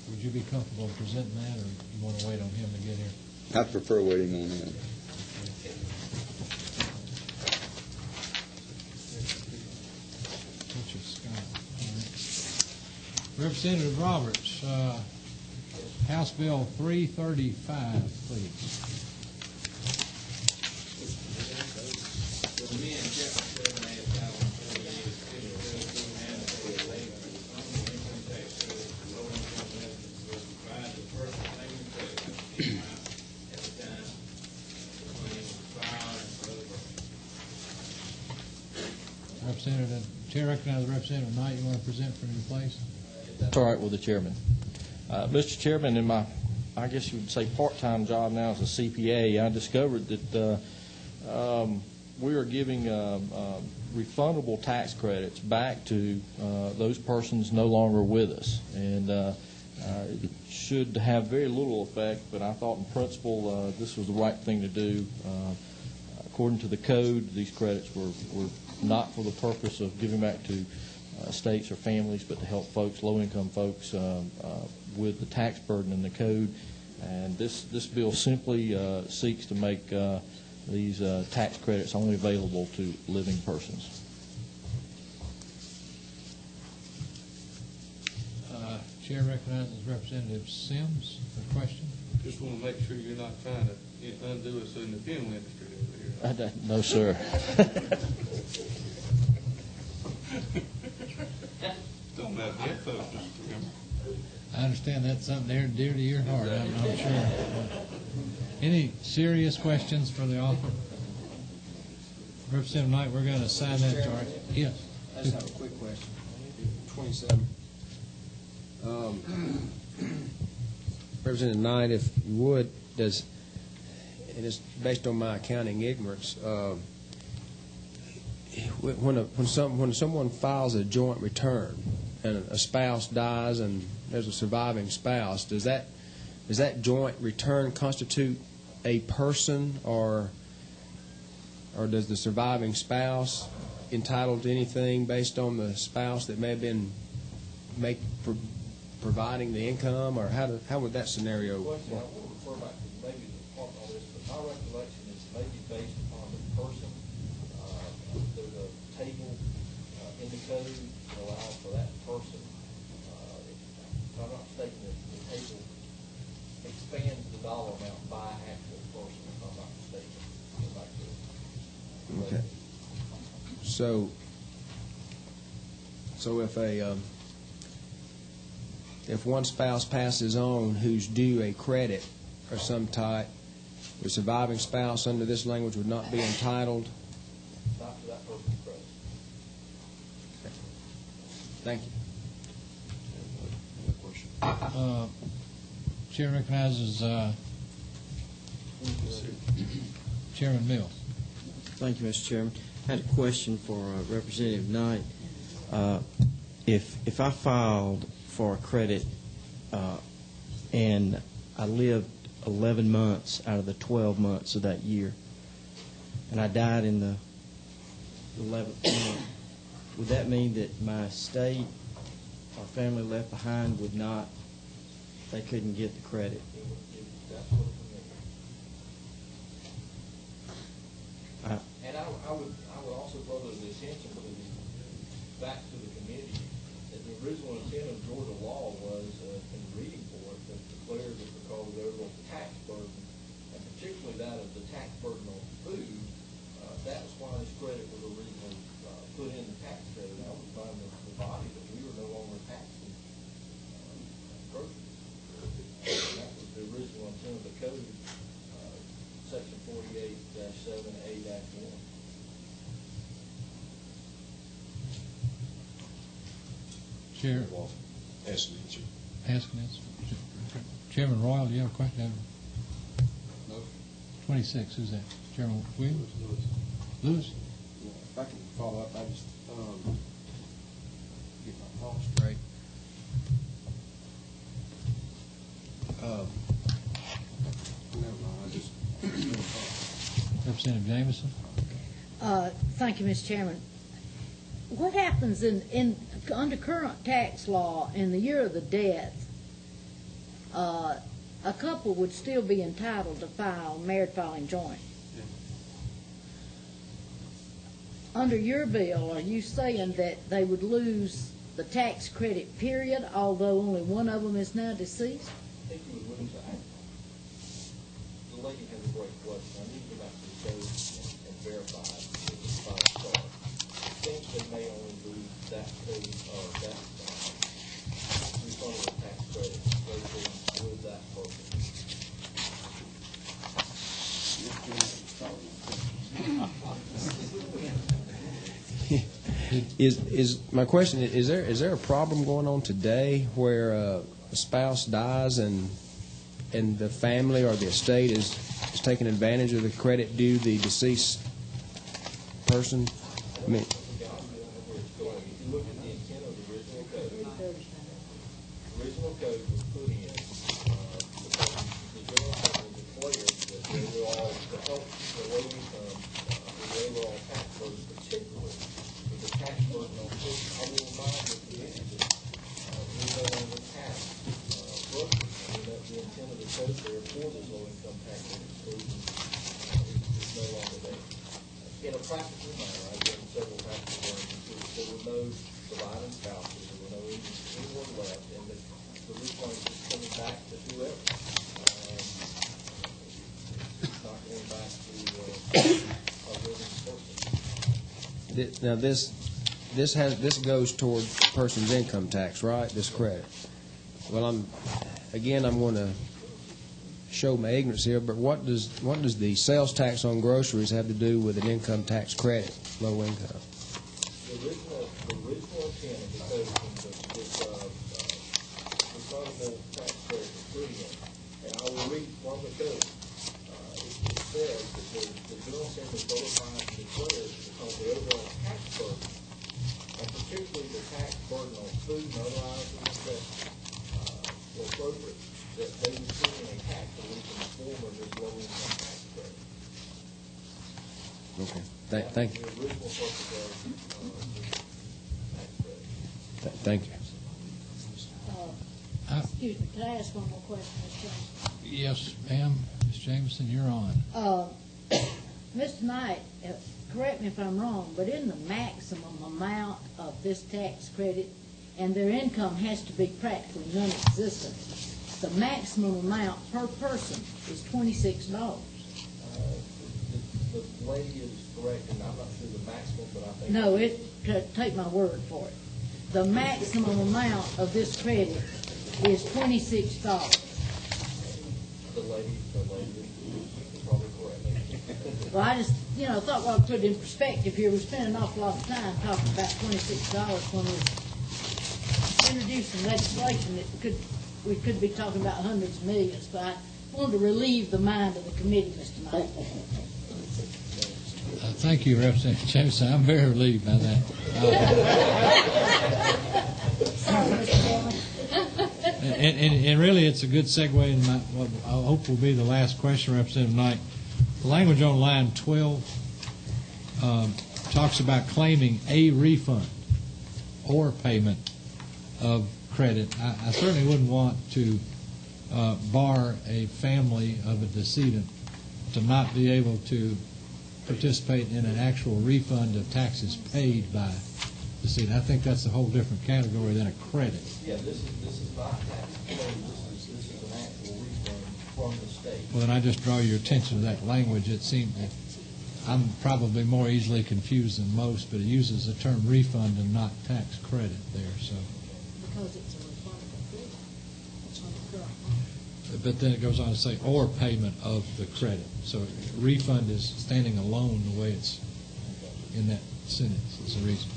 would you be comfortable presenting that, or you want to wait on him to get here? I'd prefer waiting on him. Representative Roberts, House Bill 335, please. Representative, Chair recognizes Representative Knight. You want to present from your place? That's all right with the chairman. Mr. Chairman, in my, I guess you would say, part-time job now as a CPA, I discovered that we are giving refundable tax credits back to those persons no longer with us. And it should have very little effect, but I thought in principle this was the right thing to do. According to the code, these credits were not for the purpose of giving back to states or families, but to help folks, low-income folks, with the tax burden in the code. And this bill simply seeks to make these tax credits only available to living persons. Chair recognizes Representative Sims for question. Just want to make sure you're not trying to undo us in the funeral industry over here. No, sir. Don't have to get folks, Mr. Chairman. I understand that's something dear to your heart, I'm sure. Any serious questions for the author? Representative Knight, we're going to assign that to our... Yes. I just have a quick question. 27. Representative Knight, if you would, and it's based on my accounting ignorance, when someone files a joint return and a spouse dies and there's a surviving spouse, does that joint return constitute a person, or does the surviving spouse entitled to anything based on the spouse that may have been providing the income, or how would that scenario work? I want to refer back to maybe the part on this, but my recollection is maybe based upon the person. There's a table in the code that allows for that person. If I'm not mistaken, the table expands the dollar amount by actual person, if I'm not mistaken. Okay. So if one spouse passes on who's due a credit of some type, the surviving spouse under this language would not be entitled? Not to that person's credit. Okay. Thank you. Chair recognizes Chairman Mills. Thank you, Mr. Chairman. I had a question for Representative Knight. If I filed for a credit and I lived 11 months out of the 12 months of that year, and I died in the 11th month, would that mean that my estate or family left behind would not, they couldn't get the credit? And I would also draw the attention back to the committee that the original intent of Georgia law was, in reading for it, that declared that because of the overall tax burden, and particularly that of the tax burden on food, that was why this credit was originally put in the tax code. And I would find the body that we were no longer taxing groceries. And that was the original intent of the code, section 48-7A-1. Chair. Ask an answer. Ask an answer. Chairman Royal, do you have a question? No. 26, who's that? Chairman Williams? Lewis? If I can follow up, I just get my thoughts straight. Never mind, I just Representative Jameson? Thank you, Mr. Chairman. What happens under current tax law in the year of the death? A couple would still be entitled to file married filing joint. Yeah. Under your bill, are you saying that they would lose the tax credit period, although only one of them is now deceased? I think you would lose that. The lady has a great question. I need to go back to the code and verify it with the five star. I think they may only lose that code or that refund of the tax credit. They will lose that person. Is my question, is there a problem going on today where a spouse dies and the family or the estate is taking advantage of the credit due the deceased person? I mean, if you look at the intent of the original code was put in, the general assembly declared that the overall, to help the low income, the overall tax burden, particularly with the tax burden on food. I will remind the committee that we no longer tax groceries. I mean, that's the intent of the code there for this low income tax exclusion is no longer there. In a practical matter, I've done several practical arrangements. There were no surviving spouses. There were no anyone left, and the refund is just coming back to whoever. It's not going back to a living person. Now, this goes toward the person's income tax, right? This credit. Well, I'm going to show my ignorance here, but what does the sales tax on groceries have to do with an income tax credit, low income? The original intent of the code was refundable tax credit for putting in, and I will read from the code. It says that the General Assembly notifies and declares because the overall tax burden, and particularly the tax burden on food and other items that were appropriate, that they would put in a tax relief in the form of this low income tax credit. Okay. Thank you. The original purpose of the tax credit. Thank you. Excuse me, can I ask one more question, Ms. Jameson? Yes, ma'am. Ms. Jameson, you're on. Mr. Knight, correct me if I'm wrong, but in the maximum amount of this tax credit, and their income has to be practically non-existent, the maximum amount per person is $26. The lady is correct, and I'm not sure the maximum, but I think... No, take my word for it. The maximum amount of this credit is $26. The lady is probably correct. Well, I just, thought I'd put it in perspective here. We spent an awful lot of time talking about $26 when we're introducing legislation that we could be talking about hundreds of millions, but I wanted to relieve the mind of the committee, Mr. Knight. Thank you, Representative Jameson. I'm very relieved by that. And really, it's a good segue in what I hope will be the last question, Representative Knight. The language on line 12 talks about claiming a refund or payment of credit. I certainly wouldn't want to bar a family of a decedent to not be able to participate in an actual refund of taxes paid by the decedent. I think that's a whole different category than a credit. Yeah, this is not tax paid. This is an actual refund from the state. Well, then I just draw your attention to that language. It seems that I'm probably more easily confused than most, but it uses the term refund and not tax credit there. So. Because it's a refundable bill. It's on the current. But then it goes on to say, or payment of the credit. So refund is standing alone the way it's in that sentence. It's a reason.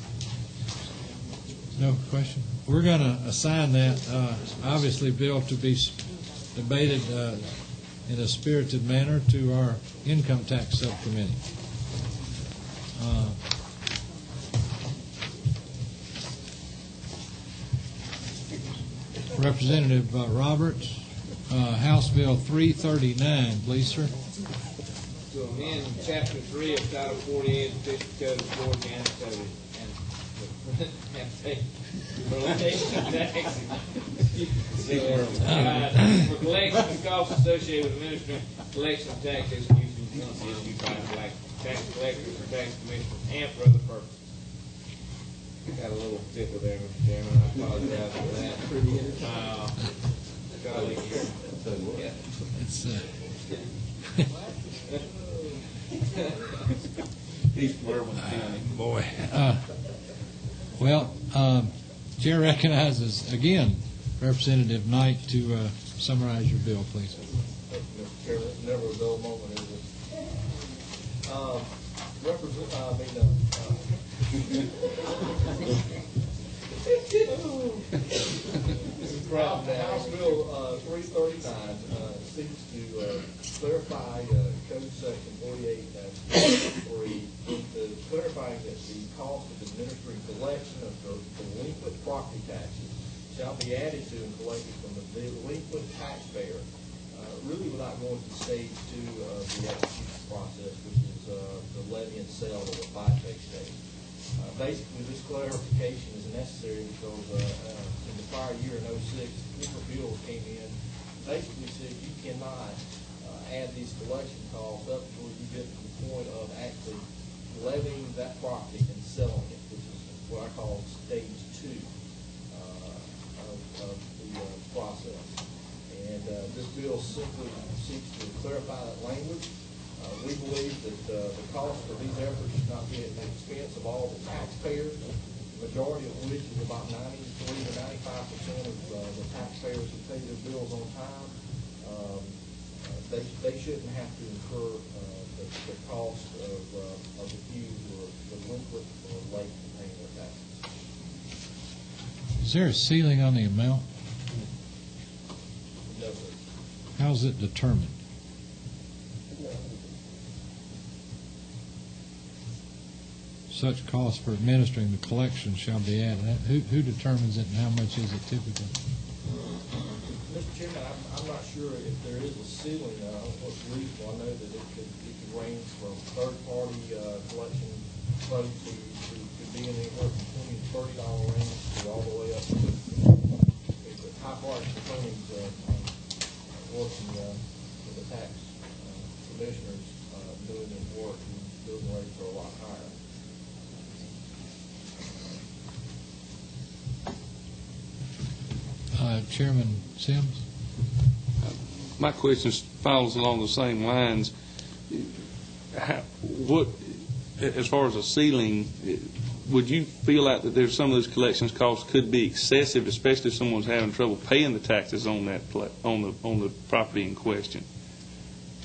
No question? We're going to assign that, obviously, bill to be debated in a spirited manner to our income tax subcommittee. Representative Roberts. House Bill 339, please, sir. To amend Chapter 3 of Title 48 of the Official Code of Georgia for collection of costs associated with administering collection of tax execution penalties issued by tax collectors or tax commissioners and for other purposes. Got a little tickle there, Mr. Chairman. I apologize for that. Golly here. It's East Bourbon County. Boy. Well, Chair recognizes, again, Representative Knight to summarize your bill, please. Mr. Chairman, it's never a dull moment, is it? House Bill 339 seeks to clarify Code Section 48-3, clarifying that the cost of administering collection of delinquent property taxes shall be added to and collected from the delinquent taxpayer, really without going to stage 2 of the execution process, which is the levy and sale of a 5-day stage. Basically, this clarification is necessary because in the prior year in 06, different bills came in, basically said you cannot add these collection costs up until you get to the point of actually levying that property and selling it, which is what I call stage 2 of the process. simply seeks to clarify that language. We believe that the cost of these efforts should not be at the expense of all the taxpayers, the majority of which is about 93 to 95% of the taxpayers who pay their bills on time. They shouldn't have to incur the cost of the few who are delinquent or late in paying their taxes. Is there a ceiling on the amount? No, sir. How's it determined? Such cost for administering the collection shall be added. Who determines it, and how much is it typically? Mr. Chairman, I'm not sure if there is a ceiling. What's reasonable? I know that it could range from third-party collection folks who could be in anywhere from $20 to $30 range to all the way up to high-priced attorneys working with the tax commissioners doing this work, and building rates are a lot higher. Chairman Sims? My question follows along the same lines. What, as far as a ceiling, would you feel like that there's some of those collections costs could be excessive, especially if someone's having trouble paying the taxes on that on the property in question?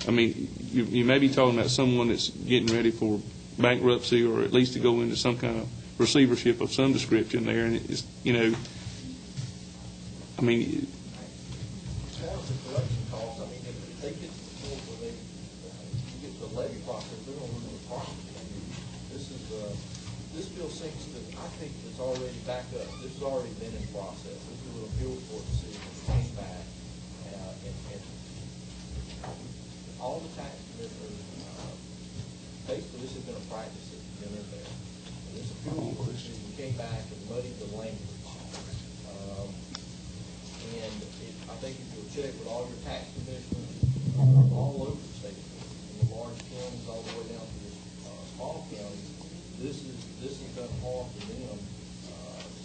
I mean, you may be talking about someone that's getting ready for bankruptcy, or at least to go into some kind of receivership of some description there, and it's, you know, I mean, as far as the collection costs, I mean, if they get to the point where they get to the levy process, they're going to lose the property. I mean, this bill seems to, I think it's already back up. This has already been in process. This is an appeal court decision that came back, and all the tax commissioners, basically this has been a practice that's been in there. And this appeal court decision came back and muddied the language. And I think if you'll check with all your tax commissioners all over the state, from the large counties all the way down to the small counties, this has done harm to them,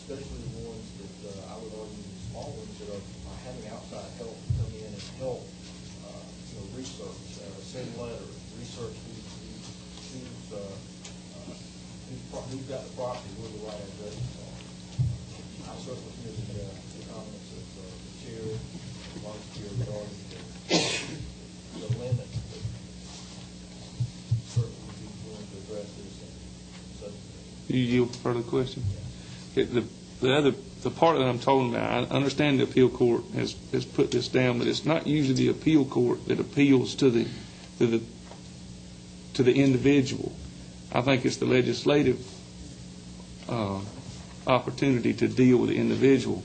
especially the ones that I would argue the small ones that are having outside help come in and help, research, send letters, research who's got the property, where the right addresses are. I certainly hear the comments of the chair, the vice chair regarding the limit that certainly would be willing to address this. So, you yield for the question? Yeah. The part that I'm talking about, I understand the appeal court has put this down, but it's not usually the appeal court that appeals to the individual. I think it's the legislative opportunity to deal with the individual.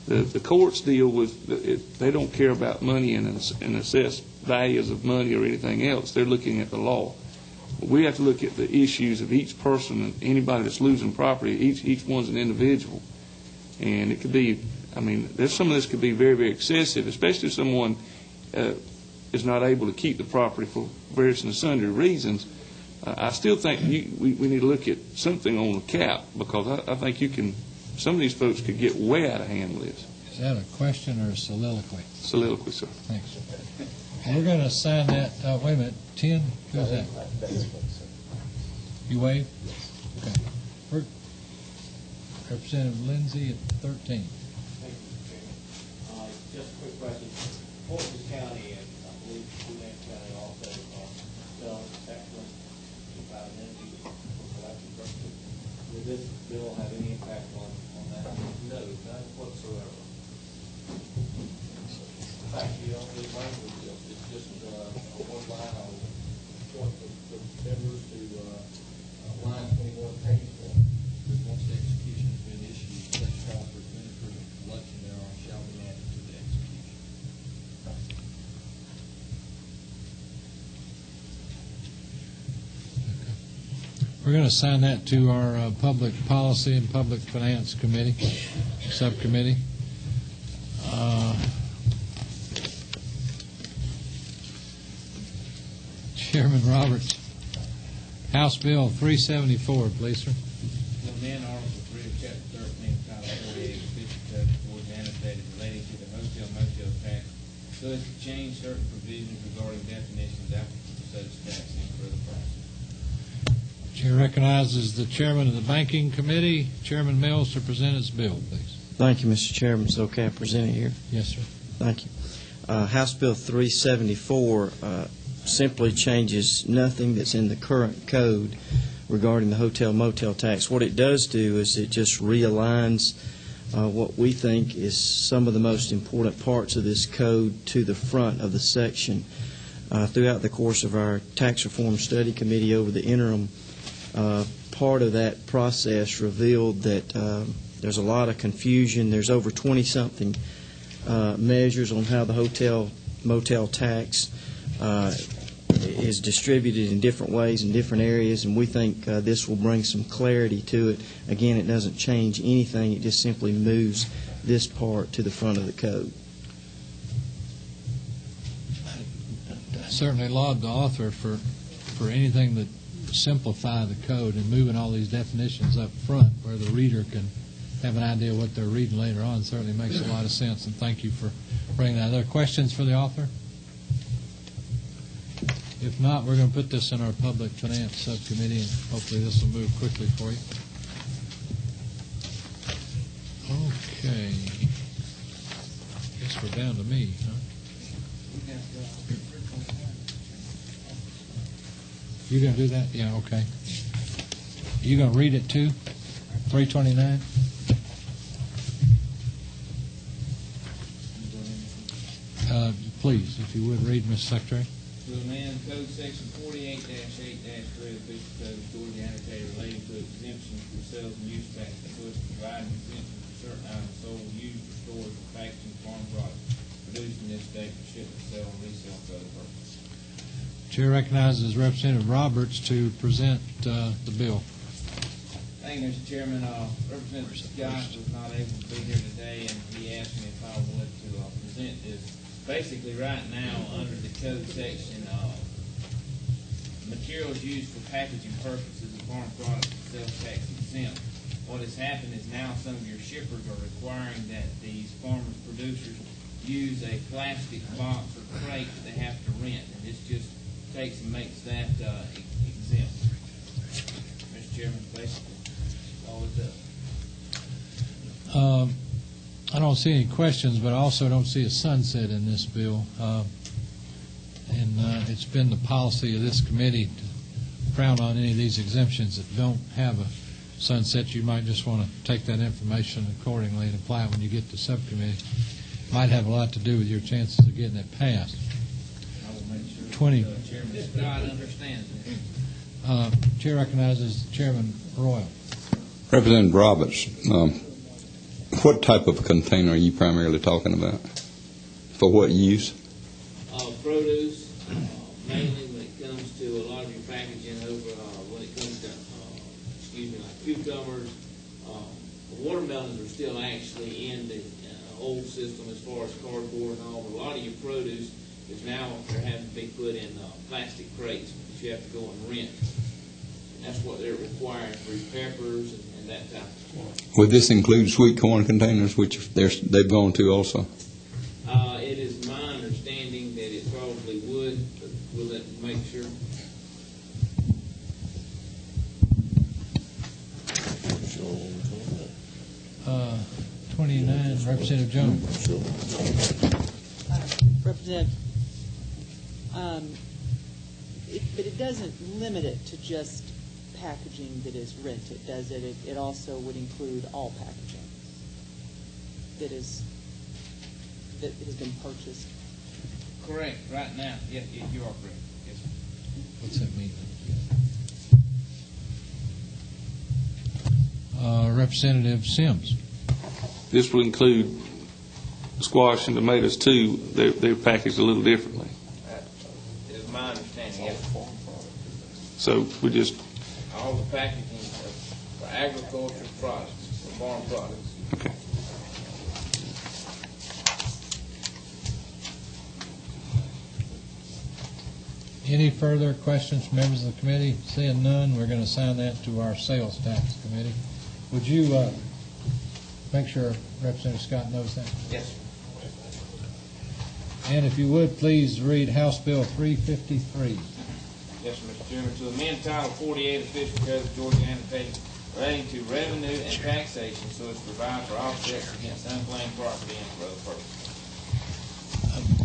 The courts deal with, they don't care about money and assess values of money or anything else. They're looking at the law. We have to look at the issues of each person, and anybody that's losing property. Each one's an individual. And it could be, I mean, there's some of this could be very, very excessive, especially if someone is not able to keep the property for various and sundry reasons. I still think we need to look at something on the cap, because I think some of these folks could get way out of hand with this. Is that a question or a soliloquy? Soliloquy, sir. Thanks. We're going to assign that, wait a minute, 10? Who's that? You waive? Okay. Representative Lindsay at 13. Thank you, Mr. Chairman. Just a quick question. Portsmouth County and I believe Gwinnett County also sell excellent entities for collection purposes. Will this bill have any impact on that? No, none whatsoever. In fact, the only language is just a one line on point the members to line 21, page 1. Once the execution has been issued, such costs for administrative collection thereon shall be added to the execution. We're going to assign that to our Public Policy and Public Finance Committee, Subcommittee. Chairman Roberts, House Bill 374, please, sir. To amend Article 3 of Chapter 13 of Title 48 of the Official Code of Georgia annotated relating to the hotel motel tax so as to change certain provisions regarding definitions applicable to such tax and further pricing. Chair recognizes the chairman of the Banking Committee, Chairman Mills, to present his bill, please. Thank you, Mr. Chairman. It's okay I present it here? Yes, sir. Thank you. House Bill 374 simply changes nothing that's in the current code regarding the hotel motel tax. What it does do is it just realigns what we think is some of the most important parts of this code to the front of the section. Throughout the course of our Tax Reform Study Committee over the interim, part of that process revealed that there's a lot of confusion. There's over 20-something measures on how the hotel motel tax is distributed in different ways in different areas, and we think this will bring some clarity to it. Again, it doesn't change anything. It just simply moves this part to the front of the code. I certainly laud the author for anything that simplify the code and moving all these definitions up front where the reader can have an idea what they're reading later on. Certainly makes a lot of sense, and thank you for bringing that. Are there questions for the author? If not, we're going to put this in our Public Finance Subcommittee, and hopefully this will move quickly for you. Okay. Guess we're down to me, huh? You going to do that? Yeah, okay. You going to read it too? 329? Please, if you would, read, Mr. Secretary. To amend Code Section 48-8-3 of the Official Code of Georgia annotated relating to exemptions for sales and use tax, so as to provide an exemption for certain items sold, used, or stored for packaging farm products produced in this state for shipment, sale, and resale for other purposes. Chair recognizes Representative Roberts to present the bill. Thank you, Mr. Chairman. Representative Scott was not able to be here today, and he asked me if I would to present this. Basically, right now, under the code section, materials used for packaging purposes of farm products are sales tax exempt. What has happened is now some of your shippers are requiring that these farmers producers use a plastic box or crate that they have to rent, and this just takes and makes that exempt. Mr. Chairman, basically, all it does. I don't see any questions, but I also don't see a sunset in this bill. It's been the policy of this committee to frown on any of these exemptions that don't have a sunset. You might just want to take that information accordingly and apply it when you get to subcommittee. Might have a lot to do with your chances of getting it passed. I will make sure 20. Chairman Scott understands it. Chair recognizes Chairman Royal. Representative Roberts, what type of container are you primarily talking about? For what use? Produce, mainly when it comes to a lot of your packaging over, when it comes to, like cucumbers. Watermelons are still actually in the old system as far as cardboard and all, but a lot of your produce is now they're having to be put in plastic crates that you have to go and rent. And that's what they're requiring for your peppers and that type of stuff. Would this include sweet corn containers, which they've gone to also? It is my understanding that it probably would, but we'll let them make sure. Uh, 29, Representative Jones. Representative, but it doesn't limit it to just packaging that is rented, does it? It also would include all packaging that has been purchased. Correct. Right now, yeah, you are correct. Yes, sir. What's that mean? Representative Sims. This will include squash and tomatoes too. They're packaged a little differently. It is my understanding, yes. So we just All the packaging for agriculture products, for farm products. okay. Any further questions from members of the committee? Seeing none, we're going to assign that to our sales tax committee. Would you make sure Representative Scott knows that? Yes, sir. And if you would, please read House Bill 353. Yes, sir, Mr. Chairman. To amend Title 48 Official Code of Georgia annotated relating to revenue and taxation so as to provide for offsets against unclaimed property and for other purposes.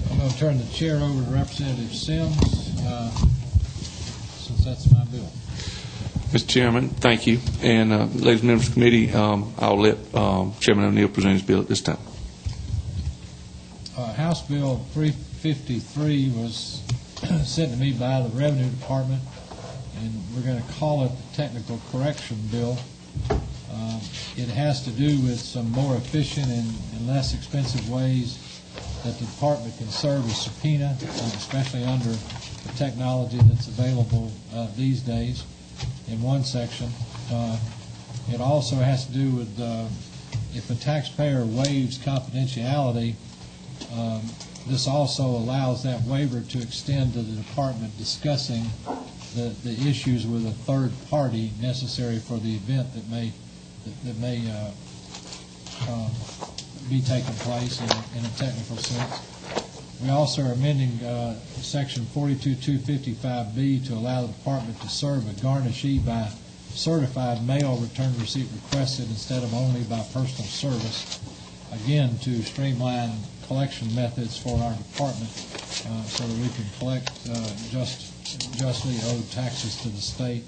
I'm going to turn the chair over to Representative Sims, since that's my bill. Mr. Chairman, thank you. And ladies and members of the committee, I'll let Chairman O'Neill present his bill at this time. House Bill 353 was sent to me by the Revenue Department, and we're going to call it the Technical Correction Bill. It has to do with some more efficient and less expensive ways that the department can serve a subpoena, especially under the technology that's available these days in one section. It also has to do with if a taxpayer waives confidentiality, this also allows that waiver to extend to the department discussing the issues with a third party necessary for the event that may be taking place in a technical sense. We also are amending Section 42255B to allow the department to serve a garnishee by certified mail return receipt requested instead of only by personal service, again to streamline collection methods for our department so that we can collect justly owed taxes to the state.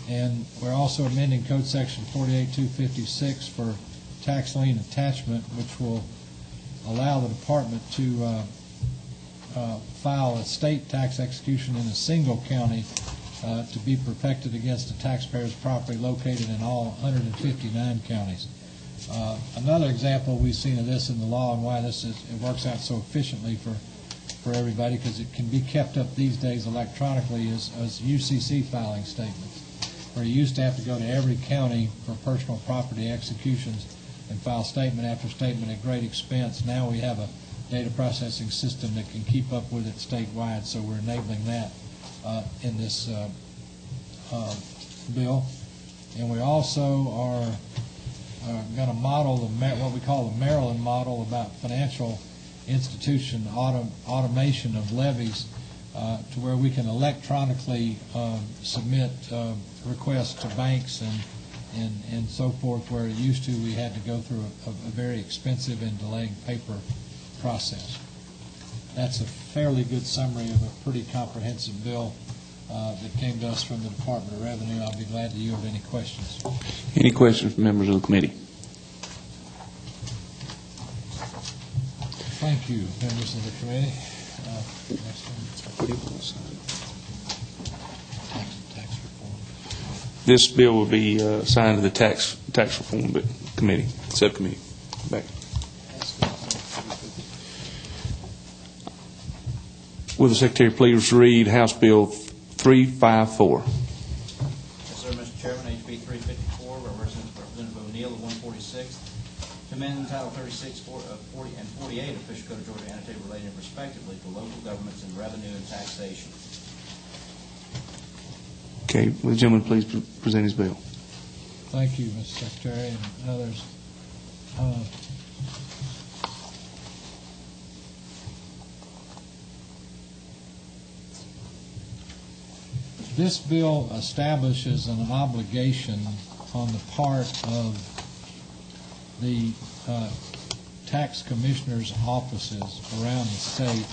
And we're also amending Code Section 48256 for tax lien attachment, which will allow the department to file a state tax execution in a single county to be perfected against a taxpayer's property located in all 159 counties. Another example we've seen of this in the law and why it works out so efficiently for everybody, because it can be kept up these days electronically, is UCC filing statements, where you used to have to go to every county for personal property executions and file statement after statement at great expense. Now we have a data processing system that can keep up with it statewide, so we're enabling that in this bill. And we also are going to model what we call the Maryland model about financial institution automation of levies to where we can electronically submit requests to banks and so forth, where it used to we had to go through a very expensive and delaying paper process. That's a fairly good summary of a pretty comprehensive bill that came to us from the Department of Revenue. I'll be glad to yield any questions. Any questions from members of the committee? Thank you, members of the committee. Next one. Tax reform. This bill will be signed to the tax reform committee, subcommittee. Back. Will the Secretary please read House Bill 354? Yes, sir, Mr. Chairman. HB 354 by Representative O'Neill of 146th. To amend Title 36, 40, and 48 Official Code of Georgia annotated relating respectively to local governments and revenue and taxation. Okay. Will the gentleman please present his bill? Thank you, Mr. Secretary, and others. This bill establishes an obligation on the part of the tax commissioners' offices around the state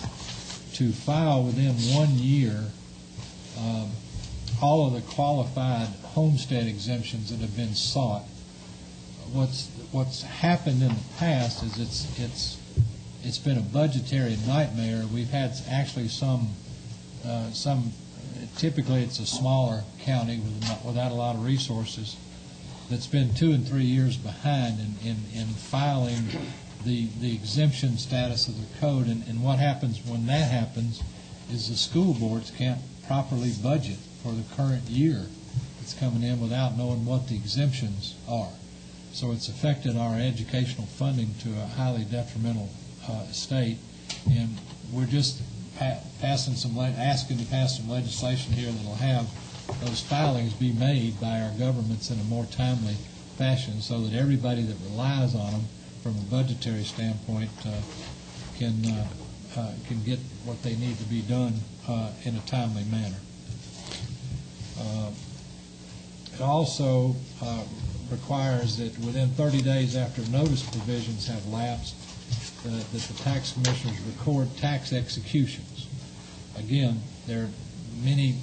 to file within 1 year all of the qualified homestead exemptions that have been sought. What's happened in the past is it's been a budgetary nightmare. We've had actually some typically it's a smaller county without a lot of resources that's been 2 and 3 years behind in filing the exemption status of the code. And what happens when that happens is the school boards can't properly budget for the current year that's coming in without knowing what the exemptions are. So it's affected our educational funding to a highly detrimental state. And we're just asking to pass some legislation here that will have those filings be made by our governments in a more timely fashion so that everybody that relies on them from a budgetary standpoint can can get what they need to be done in a timely manner. It also requires that within 30 days after notice provisions have lapsed, that the tax commissioners record tax executions. Again, there are many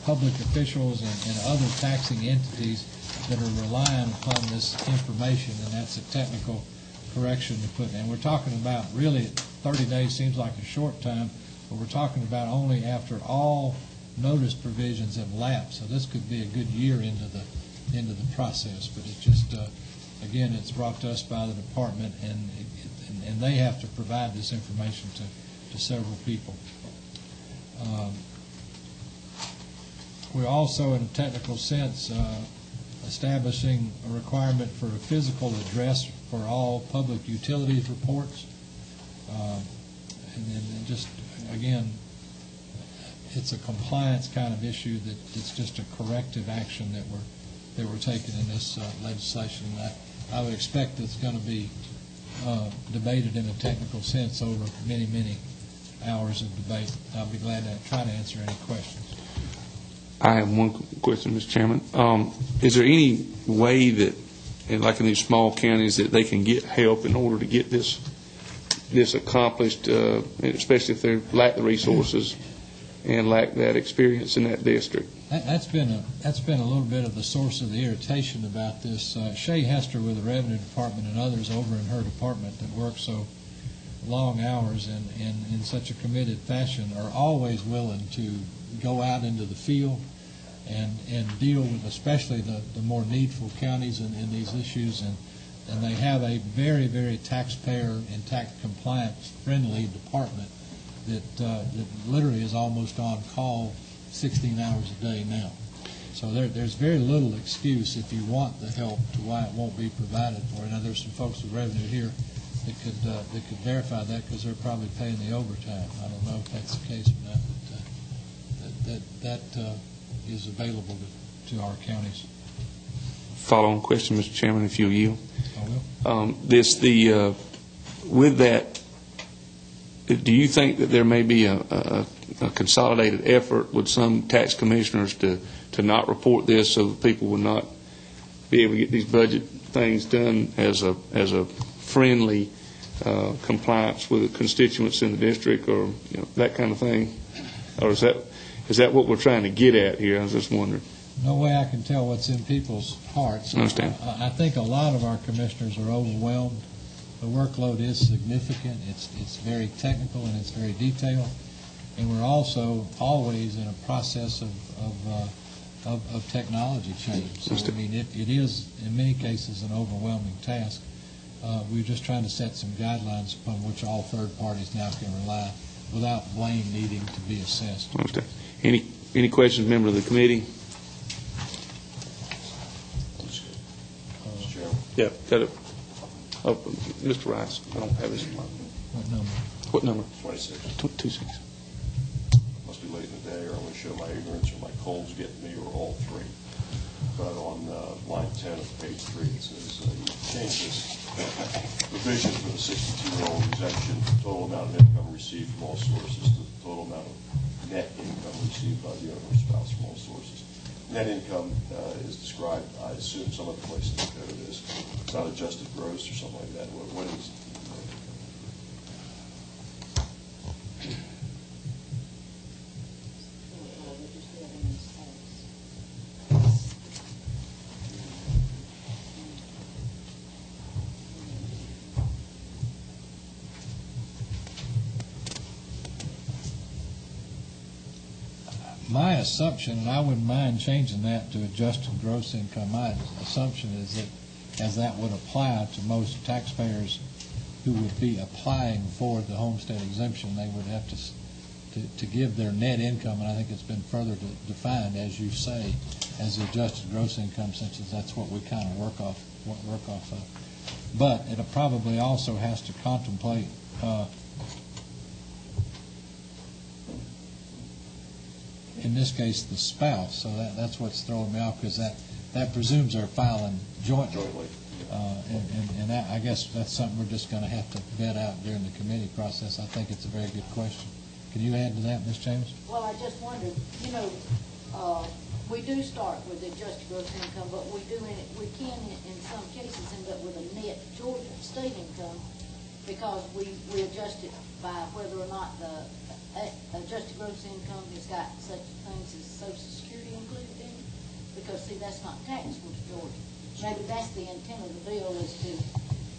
public officials and other taxing entities that are relying upon this information, and that's a technical correction to put in. And we're talking about, really, 30 days seems like a short time, but we're talking about only after all notice provisions have lapsed. So this could be a good year into the process, but it's just, again, it's brought to us by the department, and they have to provide this information to several people. We're also, in a technical sense, establishing a requirement for a physical address for all public utilities reports. And then just, again, it's a compliance kind of issue that it's just a corrective action that we're taking in this legislation. And I would expect it's going to be debated in a technical sense over many, many hours of debate. I'll be glad to try to answer any questions. I have one question, Mr. Chairman. Is there any way that, like in these small counties, that they can get help in order to get this accomplished, especially if they lack the resources and lack that experience in that district? That's been a little bit of the source of the irritation about this. Shay Hester with the Revenue Department and others over in her department that work so long hours and in such a committed fashion are always willing to go out into the field and deal with especially the more needful counties in these issues, and they have a very, very taxpayer and tax compliance friendly department that literally is almost on call 16 hours a day now. So there's very little excuse if you want the help to why it won't be provided for. Now there's some folks with revenue here that could verify that because they're probably paying the overtime. I don't know if that's the case or not, but that is available to our counties. Follow-on question, Mr. Chairman, if you'll yield. I will. With that, do you think that there may be a consolidated effort with some tax commissioners to not report this so that people will not be able to get these budget things done as a friendly compliance with the constituents in the district, or that kind of thing? Or is that what we're trying to get at here? I was just wondering. No way I can tell what's in people's hearts. I understand. I think a lot of our commissioners are overwhelmed. The workload is significant. It's very technical and it's very detailed, and we're also always in a process of technology change. So I mean, it is in many cases an overwhelming task. We're just trying to set some guidelines upon which all third parties now can rely without blame needing to be assessed. I understand. Any questions, member of the committee? Yeah, got it. Oh, Mr. Rice, I don't have his number. What number? What number? 26. 26. Must be late in the day, or I'm going to show my ignorance, or my cold's getting me, or all three. But on line 10 of page 3, it says you change this provision for the 62-year-old exemption, total amount of income received from all sources, to the total amount of net income received by the owner or spouse from all sources. Net income is described, I assume, some other place in the code is. It's not adjusted gross or something like that. What is? My assumption, and I wouldn't mind changing that to adjusted gross income, my assumption is that as that would apply to most taxpayers who would be applying for the homestead exemption, they would have to give their net income, and I think it's been further defined, as you say, as the adjusted gross income, since that's what we kind of work off of. But it probably also has to contemplate in this case, the spouse. So that's what's throwing me off, because that presumes they're filing jointly. And I guess that's something we're just going to have to vet out during the committee process. I think it's a very good question. Can you add to that, Ms. James? Well, I just wondered, we do start with adjusted gross income, but we can in some cases end up with a net Georgia state income because we adjust it by whether or not the adjusted gross income has got such things as Social Security included in it. Because, see, that's not taxable to Georgia. Maybe that's the intent of the bill, is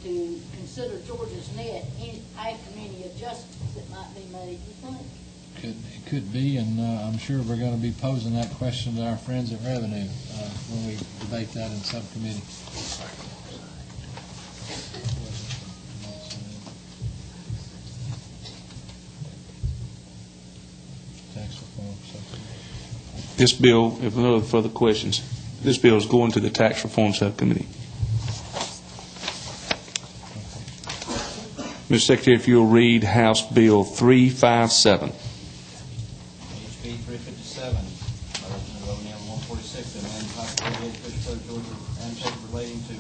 to consider Georgia's net after any adjustments that might be made, you think? It could be, and I'm sure we're going to be posing that question to our friends at Revenue when we debate that in subcommittee. Tax reform subcommittee. This bill, if no further questions, this bill is going to the Tax Reform Subcommittee. Mr. Secretary, if you'll read House Bill 357. HB 357, by Representative O'Neill, 146, to amend Title 48 Official Code of Georgia annotated relating to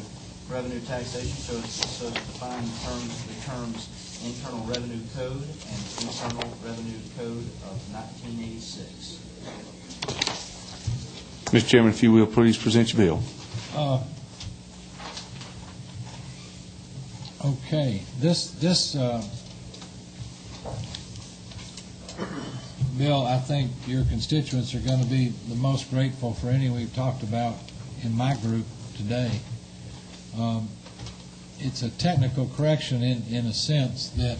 revenue taxation so as to define the terms Internal Revenue Code and Internal Revenue Code of 1986. Mr. Chairman, if you will, please present your bill. Okay, this bill, I think your constituents are going to be the most grateful for any we've talked about in my group today. It's a technical correction in a sense that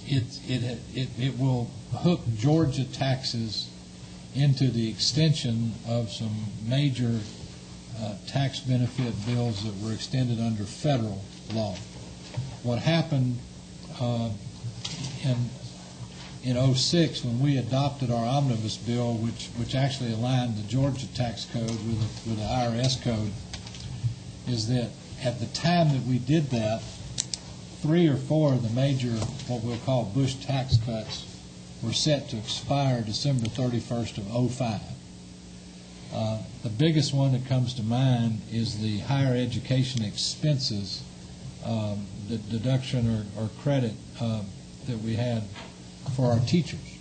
it will hook Georgia taxes into the extension of some major tax benefit bills that were extended under federal law. What happened in 06 when we adopted our omnibus bill, which actually aligned the Georgia tax code with the IRS code, is that at the time that we did that, 3 or 4 of the major, what we'll call Bush tax cuts, were set to expire December 31st of 05. The biggest one that comes to mind is the higher education expenses, the deduction or credit that we had for our teachers.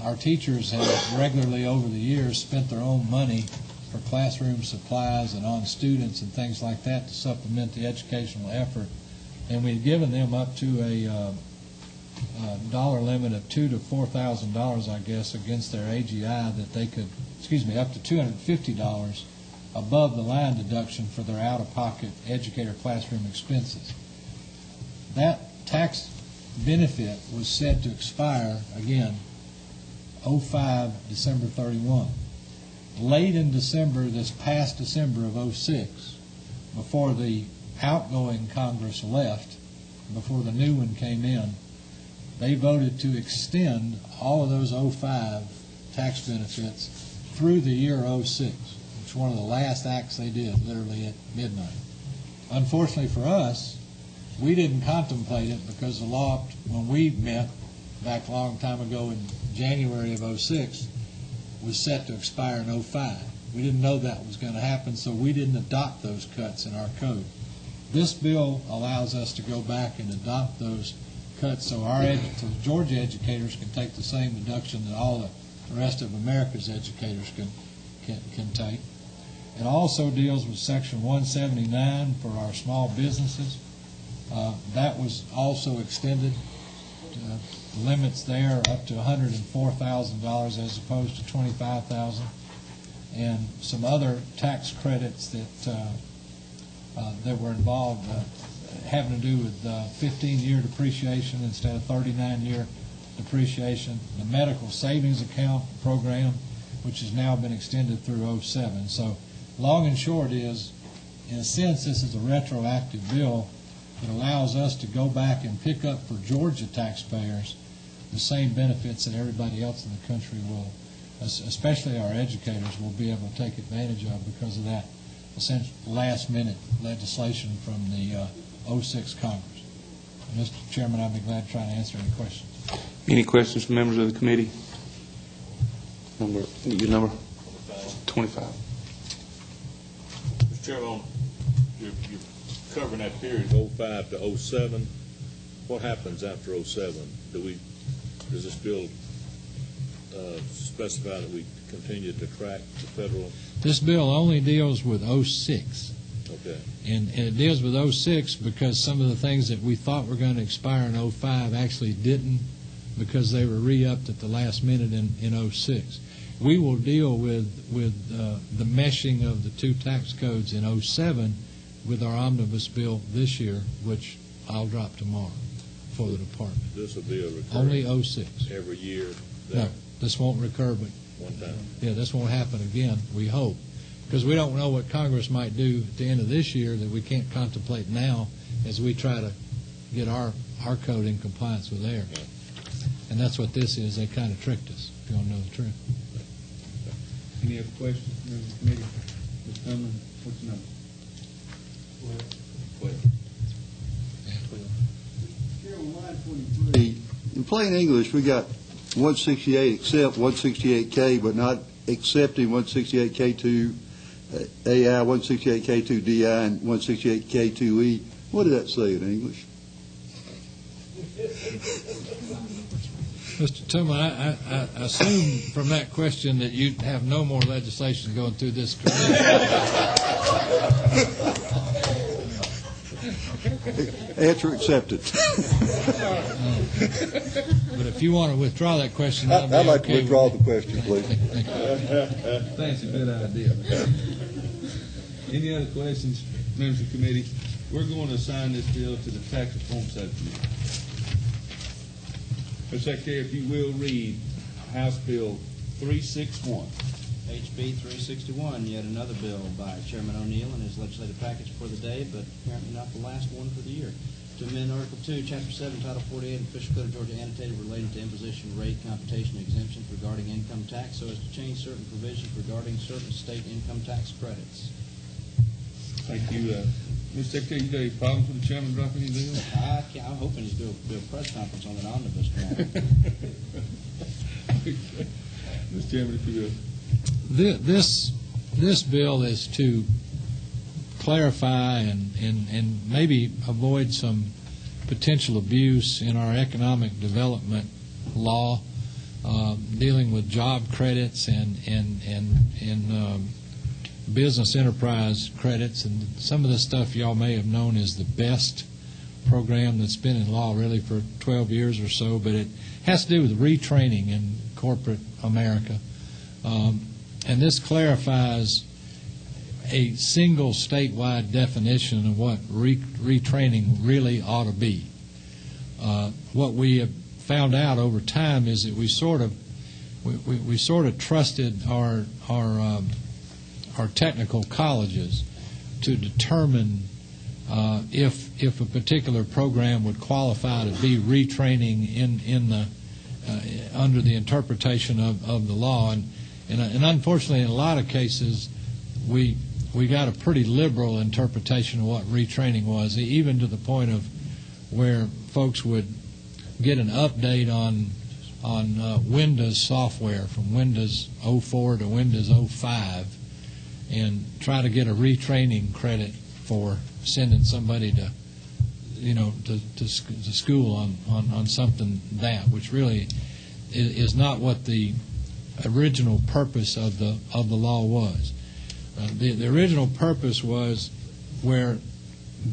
Our teachers have regularly over the years spent their own money for classroom supplies and on students and things like that to supplement the educational effort. And we've given them up to a dollar limit of $2,000 to $4,000, I guess, against their AGI that they could, up to $250 above the line deduction for their out-of-pocket educator classroom expenses. That tax benefit was set to expire, again, 05, December 31. Late in December, this past December of 06, before the outgoing Congress left, before the new one came in, they voted to extend all of those 05 tax benefits through the year 06. It's one of the last acts they did, literally at midnight. Unfortunately for us, we didn't contemplate it because the law, when we met back a long time ago in January of 06, was set to expire in 05. We didn't know that was going to happen, so we didn't adopt those cuts in our code. This bill allows us to go back and adopt those cuts so so Georgia educators can take the same deduction that all the rest of America's educators can take. It also deals with Section 179 for our small businesses. That was also extended. Limits there up to $104,000 as opposed to $25,000, and some other tax credits that were involved having to do with 15-year depreciation instead of 39-year depreciation. The medical savings account program, which has now been extended through 07. So long and short is, in a sense, this is a retroactive bill that allows us to go back and pick up for Georgia taxpayers the same benefits that everybody else in the country will, especially our educators, will be able to take advantage of because of that essential last-minute legislation from the 06 Congress. And Mr. Chairman, I'd be glad to try to answer any questions. Any questions from members of the committee? Your number? 25. Mr. Chairman, you're covering that period 05 to 07. What happens after 07? Does this bill specify that we continue to track the federal? This bill only deals with 06. Okay. And it deals with 06 because some of the things that we thought were going to expire in 05 actually didn't, because they were re-upped at the last minute in 06. We will deal with the meshing of the two tax codes in 07 with our omnibus bill this year, which I'll drop tomorrow for the department. This will be a recurring only 06 every year. No, this won't recur, but one time. Yeah, this won't happen again, we hope, because we don't know what Congress might do at the end of this year that we can't contemplate now as we try to get our code in compliance with theirs. And that's what this is. They kind of tricked us, if you want to know the truth. Any other questions, members of the committee? Ms. Cumberland, what's the number? 12. Chairman, line 23. In plain English, we got 168 accept 168K, but not accepting 168K2 AI, 168K2DI, and 168K2E. What does that say in English? Mr. Tillman, I assume from that question that you have no more legislation going through this committee. Answer accepted. But if you want to withdraw that question, I'd like to withdraw the question, please. That's a good idea. Any other questions, members of the committee? We're going to assign this bill to the Tax Reform Subcommittee. Mr. Secretary, if you will read House Bill 361. HB 361, yet another bill by Chairman O'Neill and his legislative package for the day, but apparently not the last one for the year. To amend Article 2, Chapter 7, Title 48 of the Official Code of Georgia, annotated relating to imposition rate computation exemptions regarding income tax, so as to change certain provisions regarding certain state income tax credits. Thank you. Mr. Secretary, you got any problems with the chairman dropping any bills? I'm hoping he's going to do a press conference on that omnibus tomorrow. Mr. Chairman, if you will. This bill is to clarify and maybe avoid some potential abuse in our economic development law, dealing with job credits and business enterprise credits, and some of the stuff y'all may have known as the BEST program that's been in law really for 12 years or so, but it has to do with retraining in corporate America. And this clarifies a single statewide definition of what retraining really ought to be. What we have found out over time is that we sort of trusted our technical colleges to determine if a particular program would qualify to be retraining in the under the interpretation of the law, and unfortunately in a lot of cases we got a pretty liberal interpretation of what retraining was, even to the point of where folks would get an update on Windows software from Windows 04 to Windows 05 and try to get a retraining credit for sending somebody to school on something which really is not what the original purpose of the law was. The original purpose was where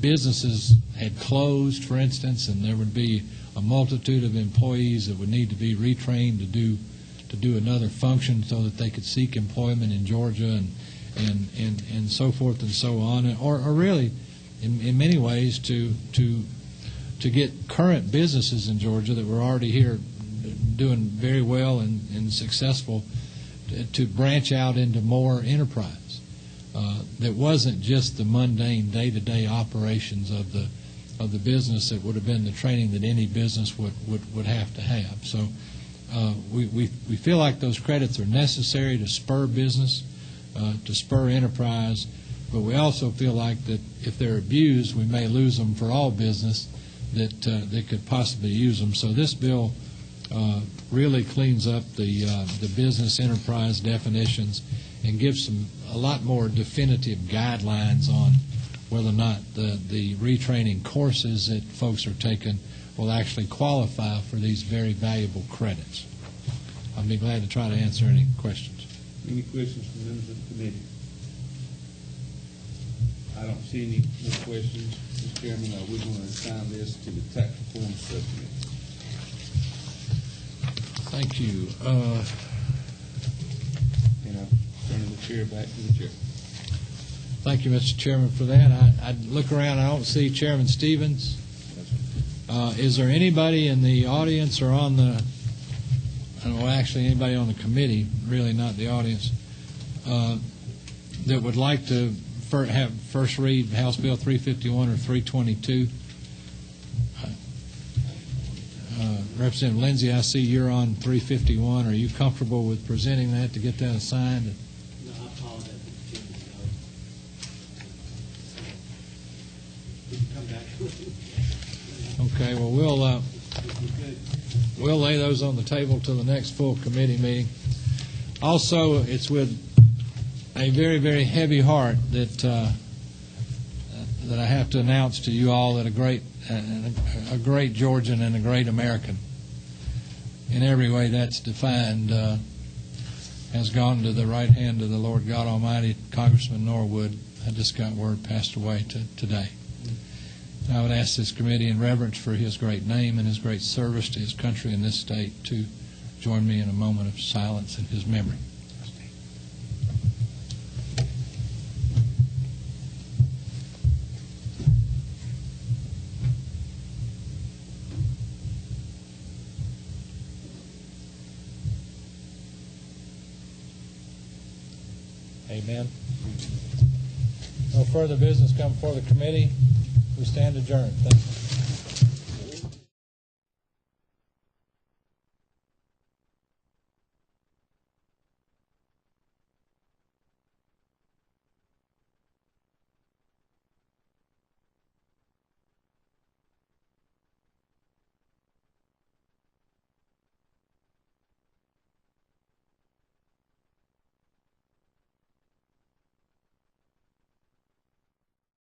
businesses had closed, for instance, and there would be a multitude of employees that would need to be retrained to do another function so that they could seek employment in Georgia and so forth and so on, or really in many ways to get current businesses in Georgia that were already here doing very well and successful to branch out into more enterprise that wasn't just the mundane day-to-day operations of the business that would have been the training that any business would have to have. So we feel like those credits are necessary to spur business, to spur enterprise, but we also feel like that if they're abused, we may lose them for all business that could possibly use them. So this bill really cleans up the business enterprise definitions and give a lot more definitive guidelines on whether or not the retraining courses that folks are taking will actually qualify for these very valuable credits. I'll be glad to try to answer any questions. Any questions from members of the committee? I don't see any more questions. Mr. Chairman, we're going to assign this to the tax reform subcommittee. Thank you. And I'm turning the chair back to the chair. Thank you, Mr. Chairman, for that. I look around, I don't see Chairman Stevens. Is there anybody in the audience or on the, well, actually anybody on the committee, really not the audience, that would like to have first read House Bill 351 or 322? Representative Lindsay, I see you're on 351. Are you comfortable with presenting that to get that assigned? No, I apologize. Come back. Okay, well, we'll lay those on the table till the next full committee meeting. Also, it's with a very, very heavy heart that I have to announce to you all that a great Georgian and a great American, in every way that's defined, has gone to the right hand of the Lord God Almighty. Congressman Norwood, I just got word, passed away today. I would ask this committee, in reverence for his great name and his great service to his country and this state, to join me in a moment of silence in his memory. Amen. No further business come before the committee. We stand adjourned. Thank you.